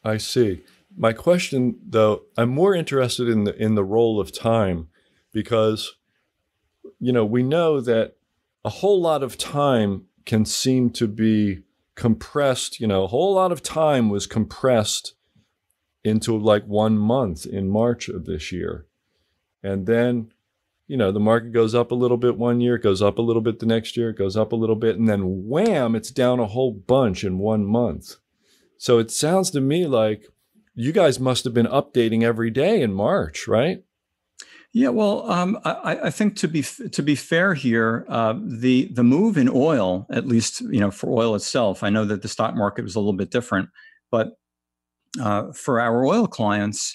I see. My question, though, I'm more interested in the role of time, because we know that a whole lot of time can seem to be compressed. A whole lot of time was compressed into like 1 month in March of this year. And then, the market goes up a little bit one year, it goes up a little bit the next year, it goes up a little bit, and then wham, it's down a whole bunch in 1 month. So it sounds to me like you guys must have been updating every day in March, right? Yeah, well, I think to be fair here, the move in oil, at least for oil itself, I know that the stock market was a little bit different, but for our oil clients,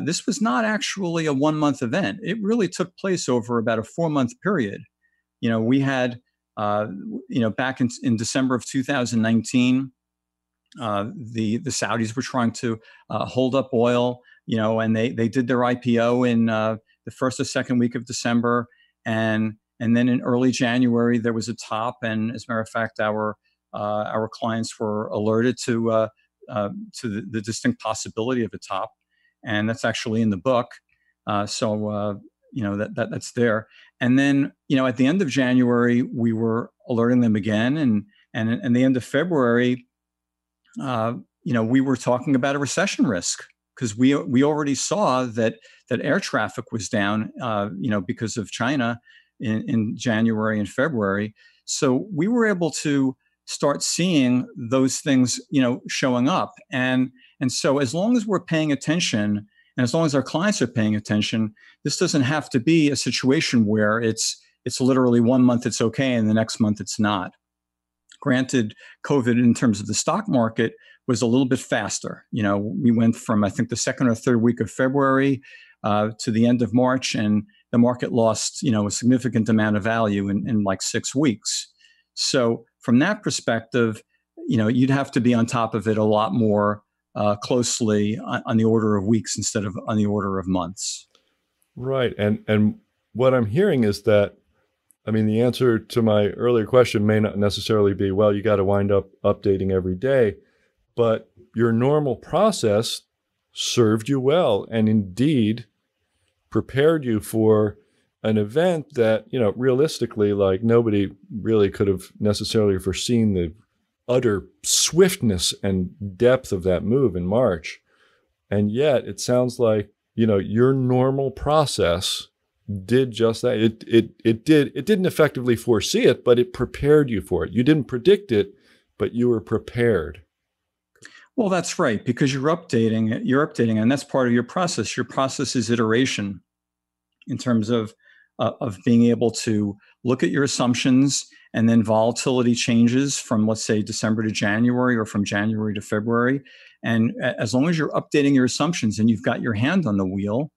this was not actually a 1 month event. It really took place over about a 4 month period. We had back in December of 2019, the Saudis were trying to hold up oil, and they did their IPO in the first or second week of December, and then in early January there was a top, and as a matter of fact, our clients were alerted to the distinct possibility of a top, and that's actually in the book. So that's there. And then at the end of January we were alerting them again, and at the end of February, we were talking about a recession risk, because we already saw that air traffic was down, because of China, in January and February. So we were able to start seeing those things, showing up. And so as long as we're paying attention, and as long as our clients are paying attention, this doesn't have to be a situation where it's literally 1 month it's okay and the next month it's not. Granted, COVID in terms of the stock market was a little bit faster. We went from, I think, the second or third week of February to the end of March, and the market lost, a significant amount of value in like 6 weeks. So from that perspective, you'd have to be on top of it a lot more closely on the order of weeks instead of on the order of months. Right. And what I'm hearing is that, the answer to my earlier question may not necessarily be, well, you got to wind up updating every day, but your normal process served you well and indeed prepared you for an event that, realistically, like nobody really could have necessarily foreseen the utter swiftness and depth of that move in March. And yet it sounds like, your normal process did just that. It didn't effectively foresee it, but it prepared you for it. You didn't predict it, but you were prepared. Well, that's right, because you're updating, and that's part of your process. Your process is iteration in terms of being able to look at your assumptions, and then volatility changes from, let's say, December to January or from January to February. And as long as you're updating your assumptions and you've got your hand on the wheel,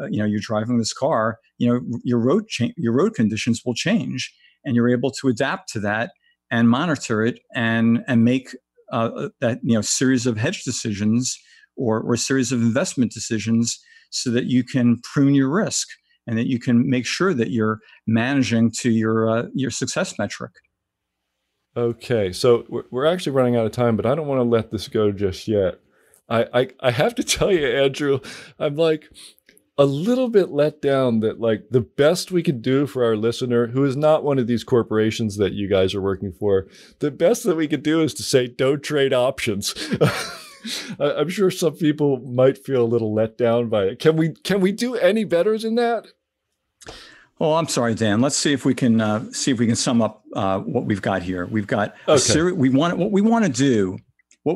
you're driving this car, your road conditions will change, and you're able to adapt to that and monitor it and make that series of hedge decisions or series of investment decisions so that you can prune your risk and that you can make sure that you're managing to your success metric. Okay, so we're actually running out of time, but I don't want to let this go just yet. I have to tell you, Andrew, I'm like a little bit let down that like the best we could do for our listener, who is not one of these corporations that you guys are working for, the best that we could do is to say, don't trade options. I'm sure some people might feel a little let down by it. Can we do any better than that? Well, I'm sorry, Dan. Let's see if we can sum up what we've got here. We've got okay. What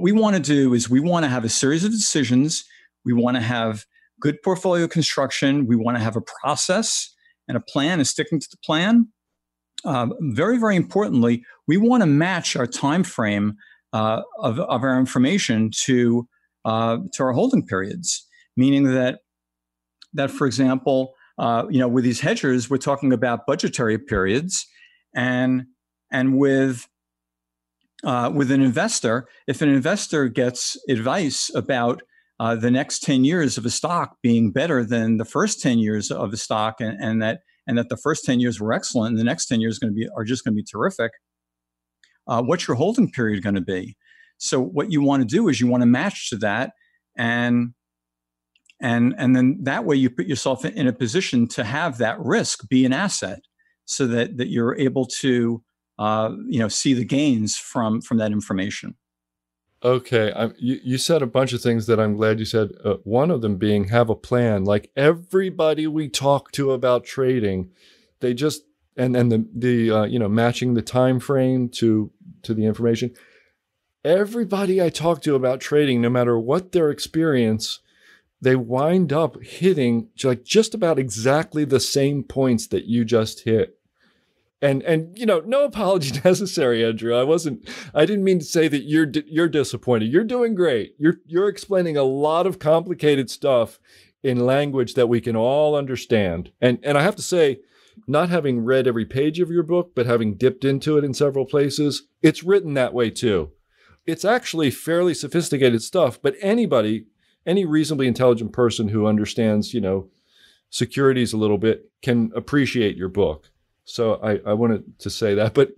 we want to do is we want to have a series of decisions. We want to have good portfolio construction. We want to have a process and a plan and sticking to the plan. Very, very importantly, we want to match our time frame of our information to our holding periods, meaning that for example, with these hedgers, we're talking about budgetary periods, and with an investor, if an investor gets advice about the next 10 years of a stock being better than the first 10 years of a stock, and that the first 10 years were excellent and the next 10 years are just going to be terrific, what's your holding period going to be? So what you want to do is you want to match to that, and then that way you put yourself in a position to have that risk be an asset, so that you're able to see the gains from that information. Okay, you said a bunch of things that I'm glad you said. One of them being have a plan. Like everybody we talk to about trading, they just and the matching the time frame to the information. Everybody I talk to about trading, no matter what their experience, they wind up hitting like just about exactly the same points that you just hit. And no apology necessary, Andrew. I didn't mean to say that you're disappointed. You're doing great. You're explaining a lot of complicated stuff in language that we can all understand. And I have to say, not having read every page of your book, but having dipped into it in several places, it's written that way too. It's actually fairly sophisticated stuff, but any reasonably intelligent person who understands, securities a little bit can appreciate your book. So I wanted to say that, but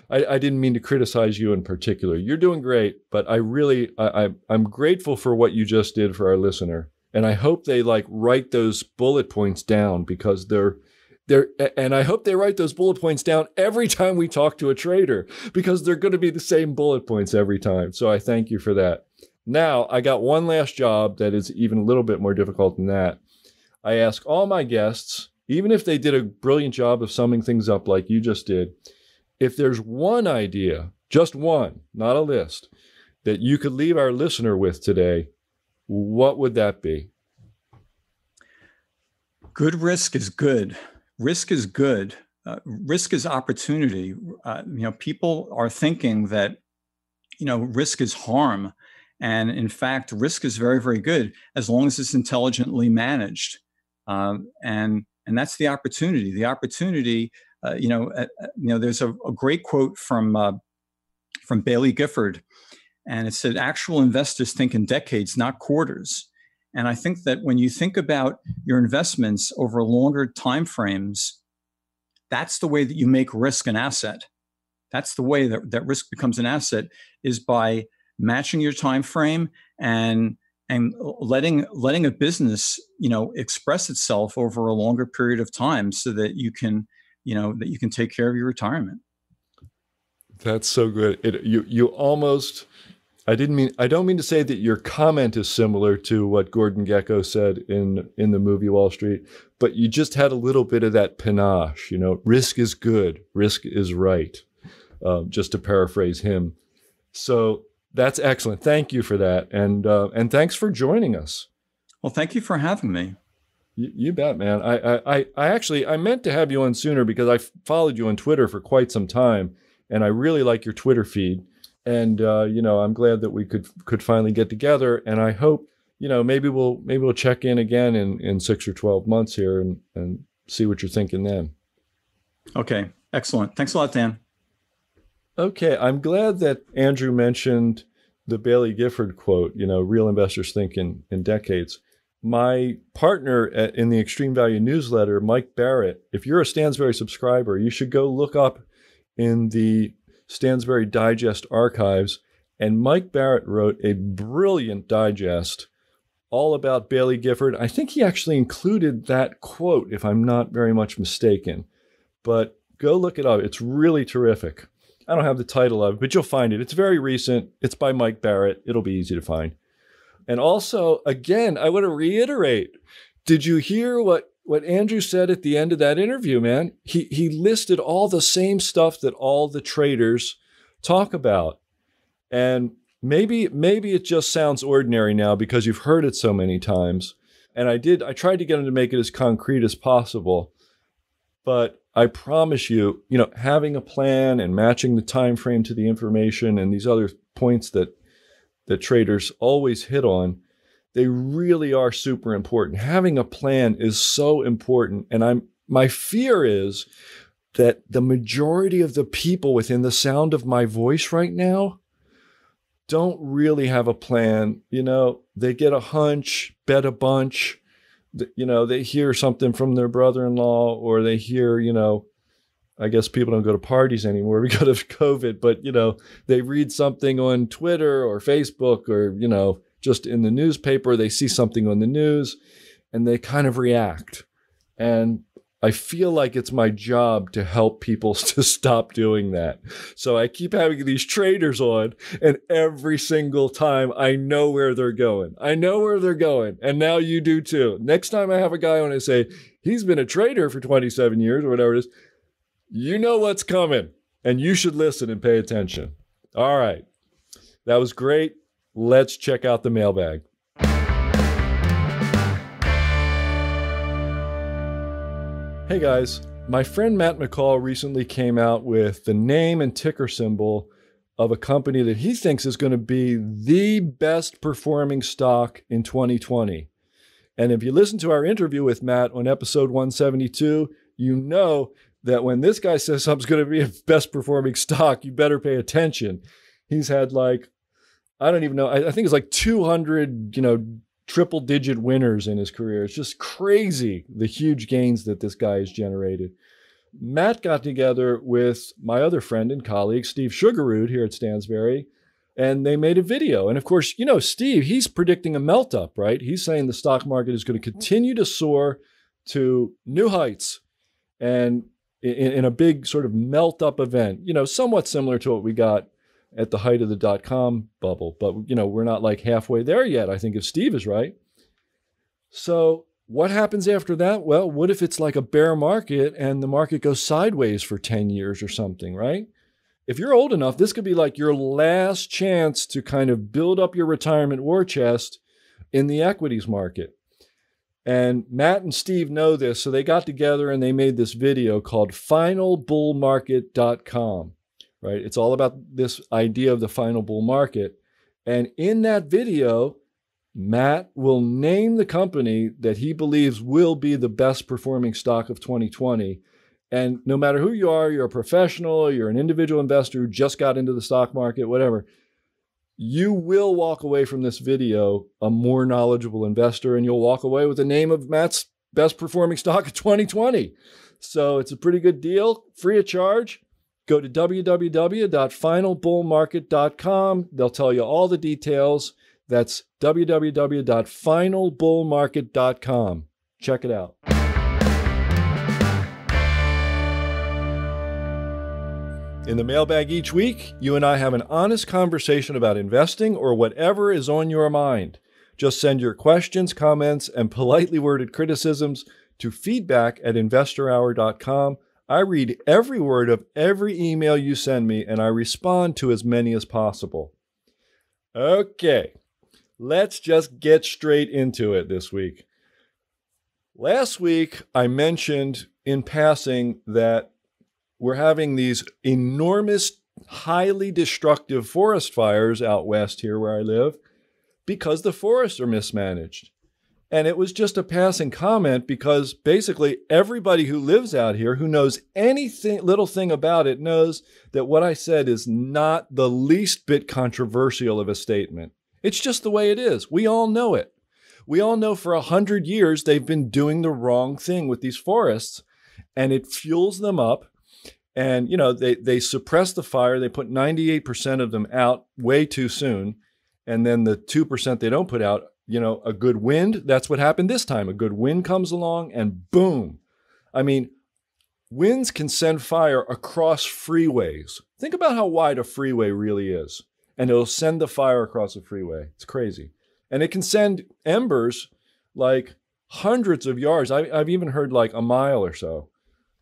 I didn't mean to criticize you in particular. You're doing great, but I'm grateful for what you just did for our listener, and I hope they write those bullet points down, because and I hope they write those bullet points down every time we talk to a trader, because they're going to be the same bullet points every time. So I thank you for that. Now I got one last job that is even a little bit more difficult than that. I ask all my guests even if they did a brilliant job of summing things up like you just did, if there's one idea, just one, not a list, that you could leave our listener with today, what would that be? Good risk is good. Risk is good. Risk is opportunity. People are thinking that, risk is harm. And in fact, risk is very, very good as long as it's intelligently managed. And that's the opportunity. The opportunity, there's a great quote from Bailey Gifford, and it said, "Actual investors think in decades, not quarters." And I think that when you think about your investments over longer time frames, that's the way that you make risk an asset. That's the way that risk becomes an asset, is by matching your time frame and letting a business, express itself over a longer period of time, so that you can take care of your retirement. That's so good. You almost, I don't mean to say that your comment is similar to what Gordon Gekko said in the movie Wall Street, but you just had a little bit of that panache, risk is good, risk is right, just to paraphrase him. So that's excellent. Thank you for that. And thanks for joining us. Well, thank you for having me. You bet, man. I meant to have you on sooner because I followed you on Twitter for quite some time, and I really like your Twitter feed. And I'm glad that we could finally get together. And I hope, maybe we'll check in again in 6 or 12 months here and see what you're thinking then. Okay, excellent. Thanks a lot, Dan. Okay, I'm glad that Andrew mentioned the Bailey Gifford quote, real investors think in decades. My partner in the Extreme Value newsletter, Mike Barrett, if you're a Stansberry subscriber, you should go look up in the Stansberry Digest archives. And Mike Barrett wrote a brilliant digest all about Bailey Gifford. I think he actually included that quote, if I'm not very much mistaken. But go look it up. It's really terrific. I don't have the title of it, but you'll find it. It's very recent. It's by Mike Barrett. It'll be easy to find. And also, again, I want to reiterate, did you hear what Andrew said at the end of that interview, man? He listed all the same stuff that all the traders talk about. And maybe it just sounds ordinary now because you've heard it so many times. And I tried to get him to make it as concrete as possible. But I promise you, having a plan and matching the time frame to the information and these other points that traders always hit on, they really are super important. Having a plan is so important. And my fear is that the majority of the people within the sound of my voice right now don't really have a plan. They get a hunch, bet a bunch. They hear something from their brother-in-law, or they hear, I guess people don't go to parties anymore because of COVID, but, they read something on Twitter or Facebook or, just in the newspaper, they see something on the news and they kind of react. And I feel like it's my job to help people to stop doing that. So I keep having these traders on, and every single time I know where they're going. And now you do too. Next time I have a guy on and say, he's been a trader for 27 years or whatever it is, you know what's coming, and you should listen and pay attention. All right. That was great. Let's check out the mailbag. Hey guys, my friend Matt McCall recently came out with the name and ticker symbol of a company that he thinks is going to be the best performing stock in 2020. And if you listen to our interview with Matt on episode 172, you know that when this guy says something's going to be a best performing stock, you better pay attention. He's had I don't even know, I think it's 200, triple digit winners in his career. It's just crazy, the huge gains that this guy has generated. Matt got together with my other friend and colleague, Steve Sugarroot here at Stansberry, and they made a video. And of course, Steve, he's predicting a melt up, right? He's saying the stock market is going to continue to soar to new heights and in a big sort of melt up event, somewhat similar to what we got at the height of the .com bubble. But, we're not halfway there yet, I think, if Steve is right. So what happens after that? Well, what if it's like a bear market and the market goes sideways for 10 years or something, right? If you're old enough, this could be like your last chance to kind of build up your retirement war chest in the equities market. And Matt and Steve know this, so they got together and they made this video called finalbullmarket.com, right? It's all about this idea of the final bull market. And in that video, Matt will name the company that he believes will be the best performing stock of 2020. And no matter who you are, you're a professional, you're an individual investor who just got into the stock market, whatever, you will walk away from this video a more knowledgeable investor, and you'll walk away with the name of Matt's best performing stock of 2020. So it's a pretty good deal, free of charge. Go to www.finalbullmarket.com. They'll tell you all the details. That's www.finalbullmarket.com. Check it out. In the mailbag each week, you and I have an honest conversation about investing or whatever is on your mind. Just send your questions, comments, and politely worded criticisms to feedback@investorhour.com. I read every word of every email you send me, and I respond to as many as possible. Okay. Let's just get straight into it this week. Last week, I mentioned in passing that we're having these enormous, highly destructive forest fires out west here where I live because the forests are mismanaged. And it was just a passing comment because basically everybody who lives out here who knows anything, little thing about it knows that what I said is not the least bit controversial of a statement. It's just the way it is. We all know it. We all know for 100 years they've been doing the wrong thing with these forests, and it fuels them up. And, you know, they suppress the fire. They put 98% of them out way too soon. And then the 2% they don't put out, you know, a good wind. That's what happened this time. A good wind comes along and boom. I mean, winds can send fire across freeways. Think about how wide a freeway really is. And it'll send the fire across a freeway. It's crazy. And it can send embers like hundreds of yards. I've even heard like a mile or so.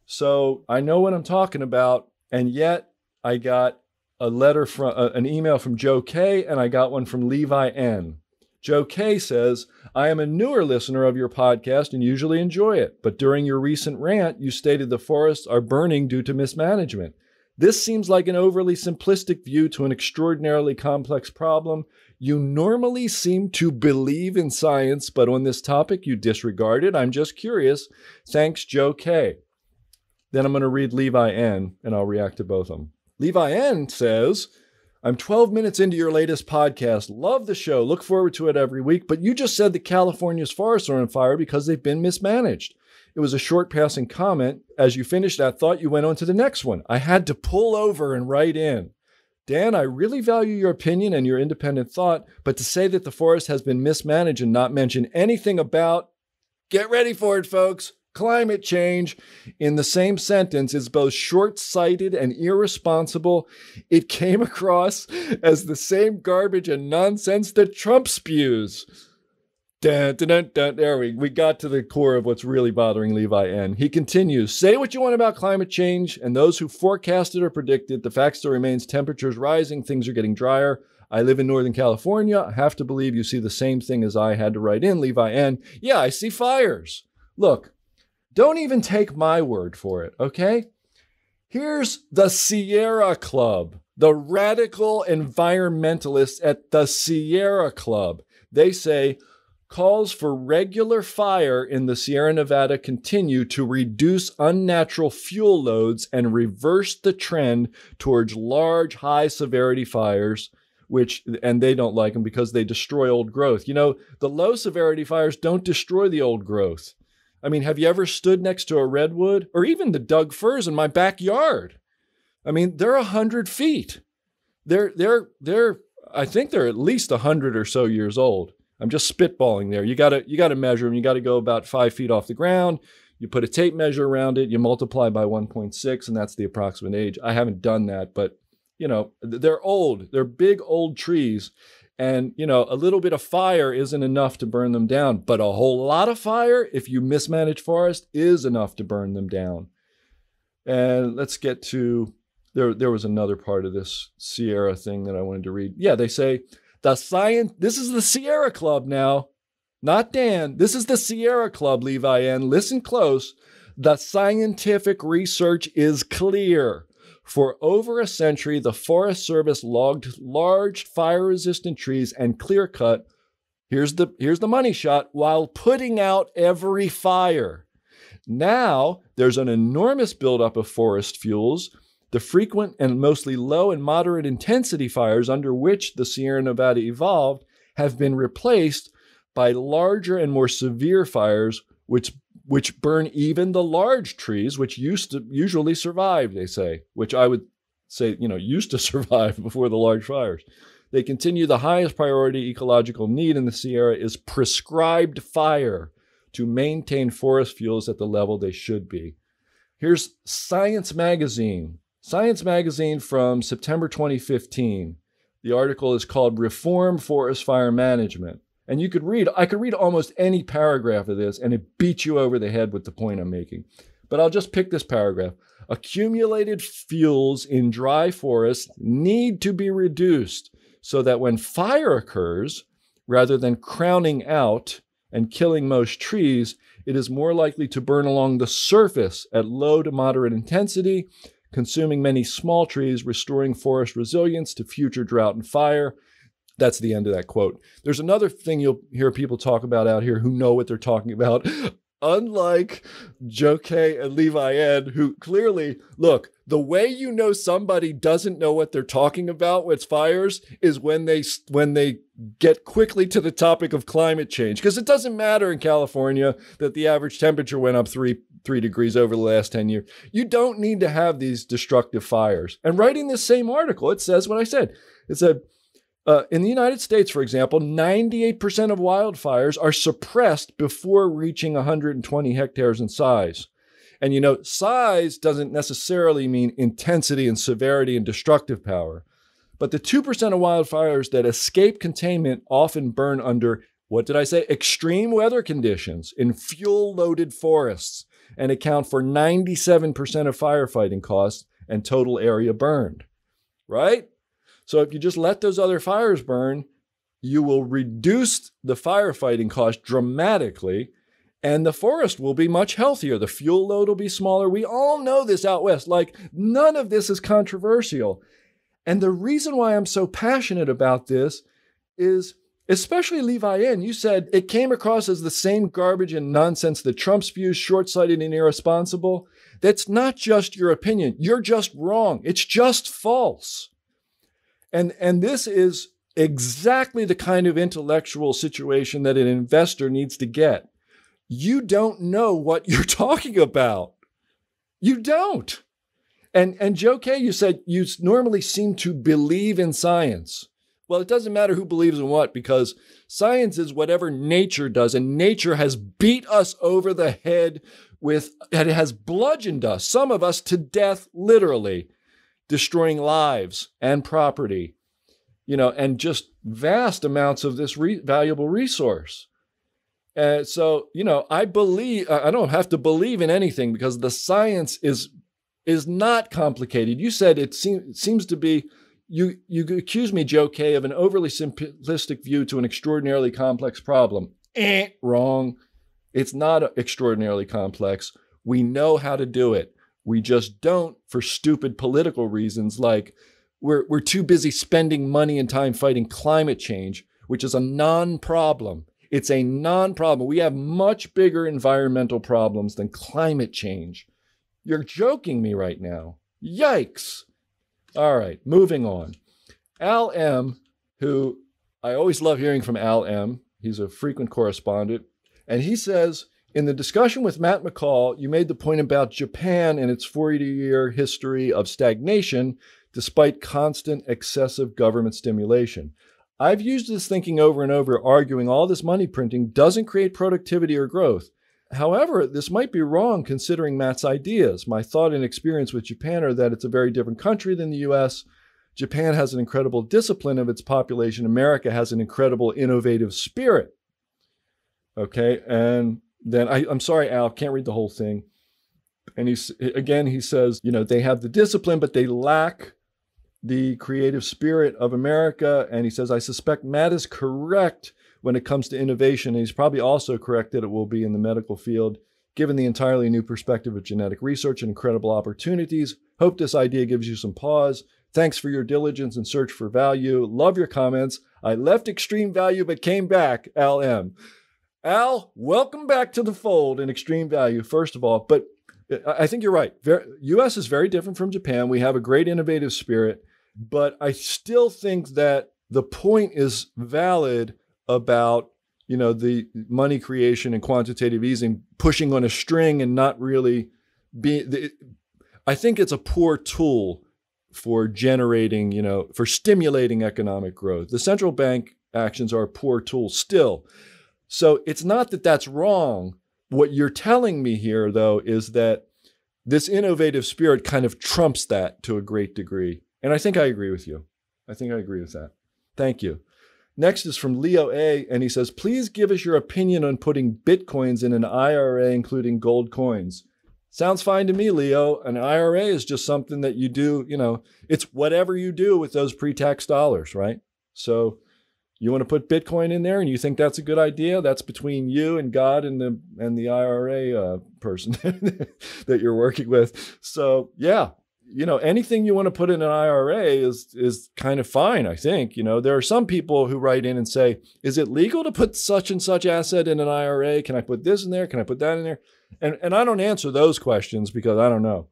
So I know what I'm talking about. And yet I got a letter from an email from Joe K, and I got one from Levi N. Joe K says, I am a newer listener of your podcast and usually enjoy it. But during your recent rant, you stated the forests are burning due to mismanagement. This seems like an overly simplistic view to an extraordinarily complex problem. You normally seem to believe in science, but on this topic, you disregard it. I'm just curious. Thanks, Joe K. Then I'm going to read Levi N, and I'll react to both of them. Levi N says, I'm 12 minutes into your latest podcast. Love the show. Look forward to it every week. But you just said that California's forests are on fire because they've been mismanaged. It was a short passing comment. As you finished that thought, you went on to the next one. I had to pull over and write in. Dan, I really value your opinion and your independent thought, but to say that the forest has been mismanaged and not mention anything about, get ready for it, folks, climate change in the same sentence is both short-sighted and irresponsible. It came across as the same garbage and nonsense that Trump spews. Dun, dun, dun, dun. There we got to the core of what's really bothering Levi N. He continues, say what you want about climate change and those who forecasted or predicted. The fact still remains temperatures rising, things are getting drier. I live in Northern California. I have to believe you see the same thing as I had to write in, Levi N. Yeah, I see fires. Look, don't even take my word for it, okay? Here's the Sierra Club, the radical environmentalists at the Sierra Club. They say, calls for regular fire in the Sierra Nevada continue to reduce unnatural fuel loads and reverse the trend towards large, high-severity fires, and they don't like them because they destroy old growth. You know, the low-severity fires don't destroy the old growth. I mean, have you ever stood next to a redwood or even the Doug firs in my backyard? I mean, they're 100 feet. I think they're at least 100 or so years old. I'm just spitballing there. You gotta measure them. You got to go about 5 feet off the ground. You put a tape measure around it. You multiply by 1.6, and that's the approximate age. I haven't done that, but you know, they're old. They're big old trees. And, a little bit of fire isn't enough to burn them down, but a whole lot of fire, if you mismanage forest, is enough to burn them down. And let's get to, there was another part of this Sierra thing that I wanted to read. Yeah, they say, this is the Sierra Club now, not Dan. This is the Sierra Club, Levi N. Listen close. The scientific research is clear. For over a century, the Forest Service logged large fire-resistant trees and clear-cut, here's the money shot, while putting out every fire. Now, there's an enormous buildup of forest fuels. The frequent and mostly low and moderate intensity fires under which the Sierra Nevada evolved have been replaced by larger and more severe fires, which burn even the large trees, which usually survive, they say, which I would say, used to survive before the large fires. They continue the highest priority ecological need in the Sierra is prescribed fire to maintain forest fuels at the level they should be. Here's Science Magazine from September 2015. The article is called Reform Forest Fire Management. And I could read almost any paragraph of this and it beats you over the head with the point I'm making. But I'll just pick this paragraph. Accumulated fuels in dry forests need to be reduced so that when fire occurs, rather than crowning out and killing most trees, it is more likely to burn along the surface at low to moderate intensity, consuming many small trees, restoring forest resilience to future drought and fire. That's the end of that quote. There's another thing you'll hear people talk about out here who know what they're talking about. Unlike Joe K and Levi N, who clearly, look, the way you know somebody doesn't know what they're talking about with fires is when they get quickly to the topic of climate change. Because it doesn't matter in California that the average temperature went up 3 degrees over the last 10 years. You don't need to have these destructive fires. And writing this same article, it says what I said. It said, in the United States, for example, 98% of wildfires are suppressed before reaching 120 hectares in size. And size doesn't necessarily mean intensity and severity and destructive power. But the 2% of wildfires that escape containment often burn under, what did I say, extreme weather conditions in fuel-loaded forests and account for 97% of firefighting costs and total area burned, right? So if you just let those other fires burn, you will reduce the firefighting cost dramatically, and the forest will be much healthier. The fuel load will be smaller. We all know this out west. Like, none of this is controversial. And the reason why I'm so passionate about this is, especially Levi N., you said it came across as the same garbage and nonsense that Trump spews, short-sighted and irresponsible. That's not just your opinion. You're just wrong. It's just false. And this is exactly the kind of intellectual situation that an investor needs to get. You don't know what you're talking about. You don't. And Joe K., you said you normally seem to believe in science. Well, it doesn't matter who believes in what, because science is whatever nature does, and nature has beat us over the head and it has bludgeoned us, some of us to death, literally, destroying lives and property, and just vast amounts of this valuable resource. So, I believe, I don't have to believe in anything because the science is not complicated. You said it seems to be, you accuse me, Joe K., of an overly simplistic view to an extraordinarily complex problem. Wrong. It's not extraordinarily complex. We know how to do it. We just don't for stupid political reasons, like we're too busy spending money and time fighting climate change, which is a non-problem. It's a non-problem. We have much bigger environmental problems than climate change. You're joking me right now. Yikes. All right, moving on. Al M., who I always love hearing from Al M. He's a frequent correspondent. And he says, in the discussion with Matt McCall, you made the point about Japan and its 40-year history of stagnation despite constant excessive government stimulation. I've used this thinking over and over, arguing all this money printing doesn't create productivity or growth. However, this might be wrong considering Matt's ideas. My thought and experience with Japan are that it's a very different country than the U.S. Japan has an incredible discipline of its population. America has an incredible innovative spirit. Okay. And then I'm sorry, Al, can't read the whole thing. And he says, they have the discipline, but they lack the creative spirit of America. And he says, I suspect Matt is correct when it comes to innovation. And he's probably also correct that it will be in the medical field, given the entirely new perspective of genetic research and incredible opportunities. Hope this idea gives you some pause. Thanks for your diligence and search for value. Love your comments. I left extreme value, but came back, Al M. Al, welcome back to the fold in extreme value, first of all. But I think you're right. U.S. is very different from Japan. We have a great innovative spirit, but I still think that the point is valid about, the money creation and quantitative easing, pushing on a string and not really I think it's a poor tool for generating, for stimulating economic growth. The central bank actions are a poor tool still. So it's not that that's wrong. What you're telling me here, though, is that this innovative spirit kind of trumps that to a great degree. And I think I agree with you. I think I agree with that. Thank you. Next is from Leo A. And he says, please give us your opinion on putting Bitcoins in an IRA, including gold coins. Sounds fine to me, Leo. An IRA is just something that you do, it's whatever you do with those pre-tax dollars, right? So you want to put Bitcoin in there and you think that's a good idea? That's between you and God and the IRA person that you're working with. So yeah, anything you want to put in an IRA is kind of fine, I think. There are some people who write in and say, is it legal to put such and such asset in an IRA? Can I put this in there? Can I put that in there? And I don't answer those questions because I don't know.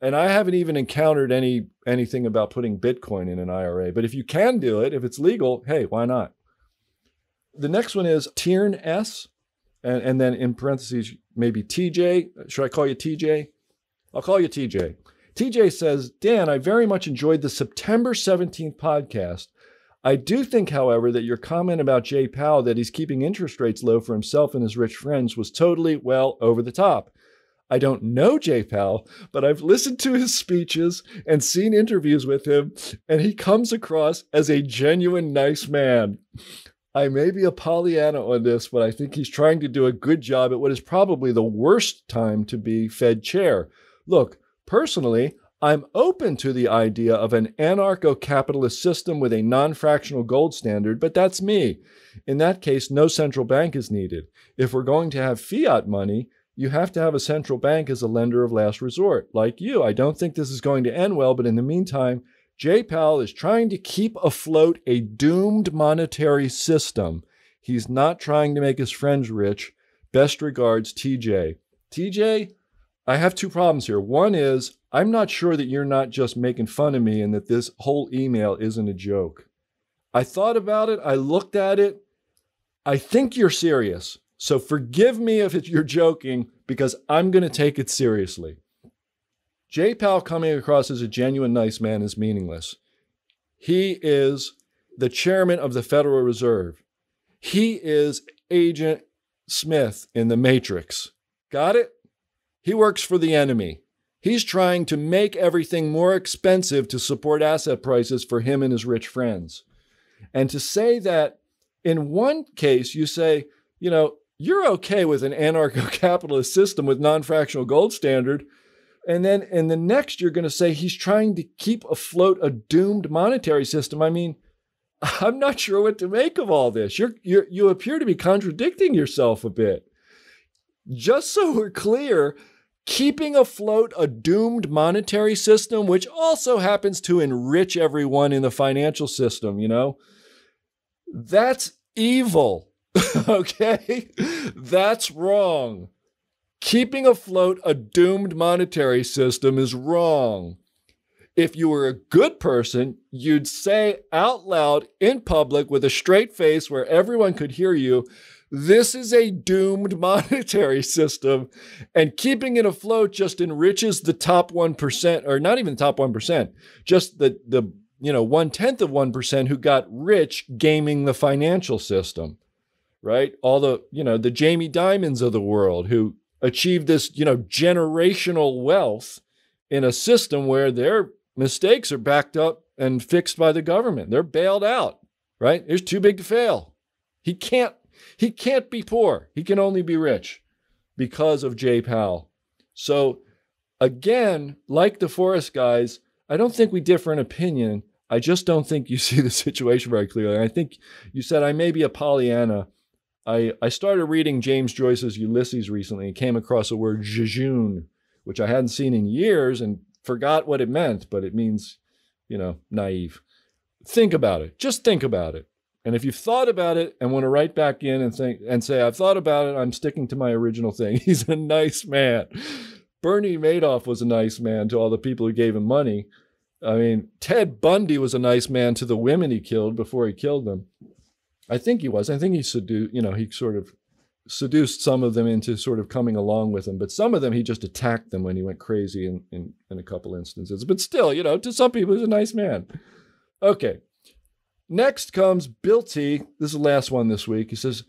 And I haven't even encountered anything about putting Bitcoin in an IRA. But if you can do it, if it's legal, hey, why not? The next one is Tiern S. And then in parentheses, maybe TJ. Should I call you TJ? I'll call you TJ. TJ says, Dan, I very much enjoyed the September 17th podcast. I do think, however, that your comment about Jay Powell that he's keeping interest rates low for himself and his rich friends was totally, over the top. I don't know Jay Powell, but I've listened to his speeches and seen interviews with him, and he comes across as a genuine nice man. I may be a Pollyanna on this, but I think he's trying to do a good job at what is probably the worst time to be Fed chair. Look, personally, I'm open to the idea of an anarcho-capitalist system with a non-fractional gold standard, but that's me. In that case, no central bank is needed. If we're going to have fiat money, you have to have a central bank as a lender of last resort, like you. I don't think this is going to end well, but in the meantime, Jay Powell is trying to keep afloat a doomed monetary system. He's not trying to make his friends rich. Best regards, TJ. TJ, I have two problems here. One is, I'm not sure that you're not just making fun of me and that this whole email isn't a joke. I thought about it. I looked at it. I think you're serious. So forgive me if you're joking, because I'm going to take it seriously. Jay Powell coming across as a genuine nice man is meaningless. He is the chairman of the Federal Reserve. He is Agent Smith in the Matrix. Got it? He works for the enemy. He's trying to make everything more expensive to support asset prices for him and his rich friends. And to say that in one case you say, you're okay with an anarcho-capitalist system with non-fractional gold standard, and then in the next you're going to say he's trying to keep afloat a doomed monetary system. I mean, I'm not sure what to make of all this. You appear to be contradicting yourself a bit. Just so we're clear, keeping afloat a doomed monetary system, which also happens to enrich everyone in the financial system, that's evil. Okay? That's wrong. Keeping afloat a doomed monetary system is wrong. If you were a good person, you'd say out loud in public with a straight face where everyone could hear you, this is a doomed monetary system, and keeping it afloat just enriches the top 1%, or not even the top 1%, just the 1/10 of 1% who got rich gaming the financial system, right? All the Jamie Dimons of the world who achieved this, generational wealth in a system where their mistakes are backed up and fixed by the government. They're bailed out, right? It's too big to fail. He can't be poor. He can only be rich because of Jay Powell. So again, like the Forest guys, I don't think we differ in opinion. I just don't think you see the situation very clearly. I think you said I may be a Pollyanna. I started reading James Joyce's Ulysses recently and came across the word jejune, which I hadn't seen in years and forgot what it meant, but it means, naive. Think about it. Just think about it. And if you've thought about it and want to write back in and say, I've thought about it, I'm sticking to my original thing. He's a nice man. Bernie Madoff was a nice man to all the people who gave him money. I mean, Ted Bundy was a nice man to the women he killed before he killed them. I think he was. I think he he sort of seduced some of them into sort of coming along with him. But some of them, he just attacked them when he went crazy in a couple instances. But still, to some people, he's a nice man. Okay. Next comes Bill T. This is the last one this week. He says,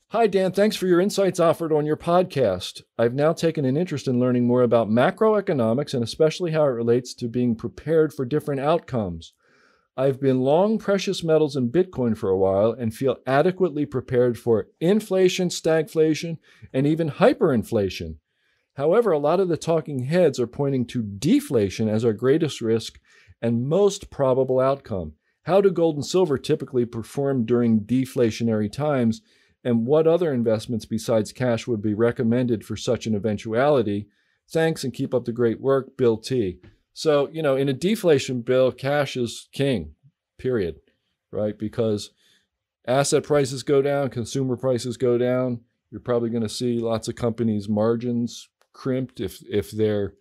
"Hi, Dan. Thanks for your insights offered on your podcast. I've now taken an interest in learning more about macroeconomics and especially how it relates to being prepared for different outcomes. I've been long precious metals and Bitcoin for a while and feel adequately prepared for inflation, stagflation, and even hyperinflation. However, a lot of the talking heads are pointing to deflation as our greatest risk and most probable outcome. How do gold and silver typically perform during deflationary times, and what other investments besides cash would be recommended for such an eventuality? Thanks and keep up the great work, Bill T." So, in a deflation bill, cash is king, period, right? Because asset prices go down, consumer prices go down. You're probably going to see lots of companies' margins crimped if they're,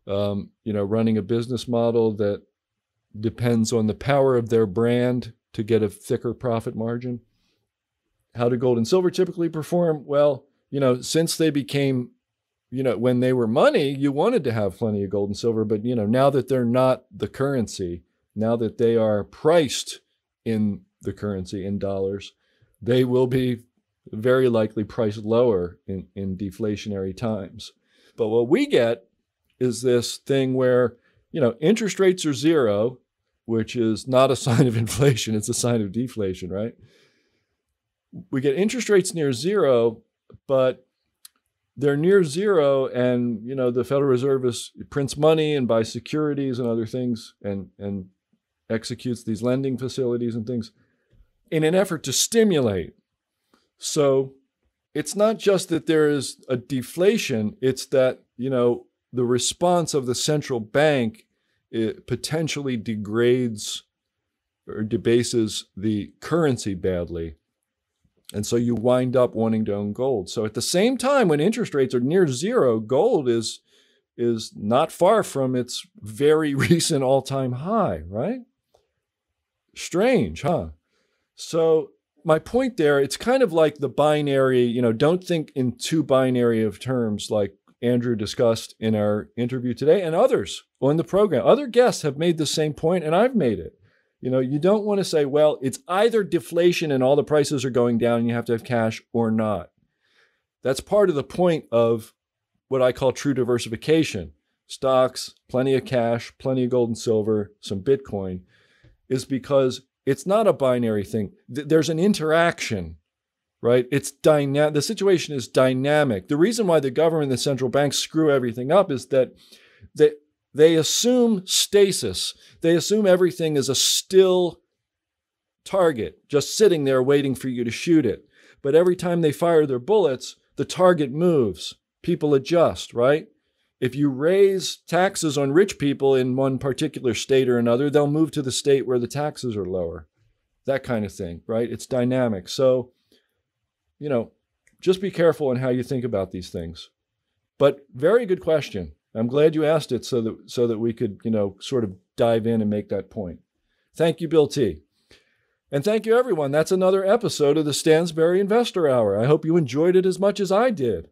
running a business model that depends on the power of their brand to get a thicker profit margin. How do gold and silver typically perform? Well, since they became, when they were money, you wanted to have plenty of gold and silver. But, now that they're not the currency, now that they are priced in the currency in dollars, they will be very likely priced lower in deflationary times. But what we get is this thing where, interest rates are zero, which is not a sign of inflation. It's a sign of deflation, right? We get interest rates near zero, but they're near zero, and the Federal Reserve prints money and buys securities and other things and executes these lending facilities and things in an effort to stimulate. So it's not just that there is a deflation, it's that the response of the central bank potentially degrades or debases the currency badly. And so you wind up wanting to own gold. So at the same time, when interest rates are near zero, gold is not far from its very recent all-time high, right? Strange, huh? So my point there, it's kind of like the binary, don't think in too binary of terms like Andrew discussed in our interview today and others on the program. Other guests have made the same point, and I've made it. You don't want to say, well, it's either deflation and all the prices are going down and you have to have cash or not. That's part of the point of what I call true diversification. Stocks, plenty of cash, plenty of gold and silver, some Bitcoin, is because it's not a binary thing. There's an interaction, right? It's dynamic. The situation is dynamic. The reason why the government and the central banks screw everything up is that they assume stasis. They assume everything is a still target, just sitting there waiting for you to shoot it. But every time they fire their bullets, the target moves. People adjust, right? If you raise taxes on rich people in one particular state or another, they'll move to the state where the taxes are lower. That kind of thing, right? It's dynamic. So, just be careful in how you think about these things. But very good question. I'm glad you asked it so that we could, sort of dive in and make that point. Thank you, Bill T. And thank you, everyone. That's another episode of the Stansberry Investor Hour. I hope you enjoyed it as much as I did.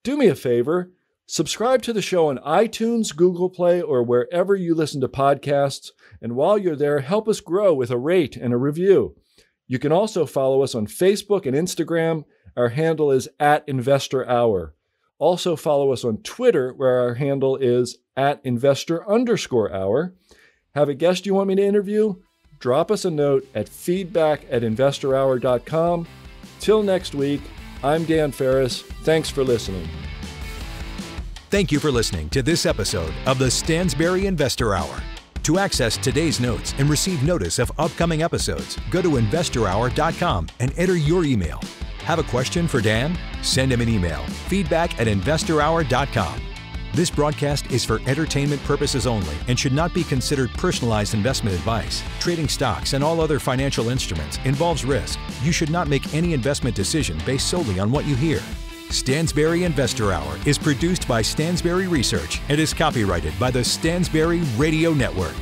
Do me a favor, subscribe to the show on iTunes, Google Play, or wherever you listen to podcasts. And while you're there, help us grow with a rate and a review. You can also follow us on Facebook and Instagram. Our handle is @InvestorHour. Also follow us on Twitter, where our handle is @Investor_Hour. Have a guest you want me to interview? Drop us a note at feedback@investorhour.com. Till next week, I'm Dan Ferris. Thanks for listening. Thank you for listening to this episode of the Stansberry Investor Hour. To access today's notes and receive notice of upcoming episodes, go to investorhour.com and enter your email. Have a question for Dan? Send him an email, feedback@investorhour.com. This broadcast is for entertainment purposes only and should not be considered personalized investment advice. Trading stocks and all other financial instruments involves risk. You should not make any investment decision based solely on what you hear. Stansberry Investor Hour is produced by Stansberry Research and is copyrighted by the Stansberry Radio Network.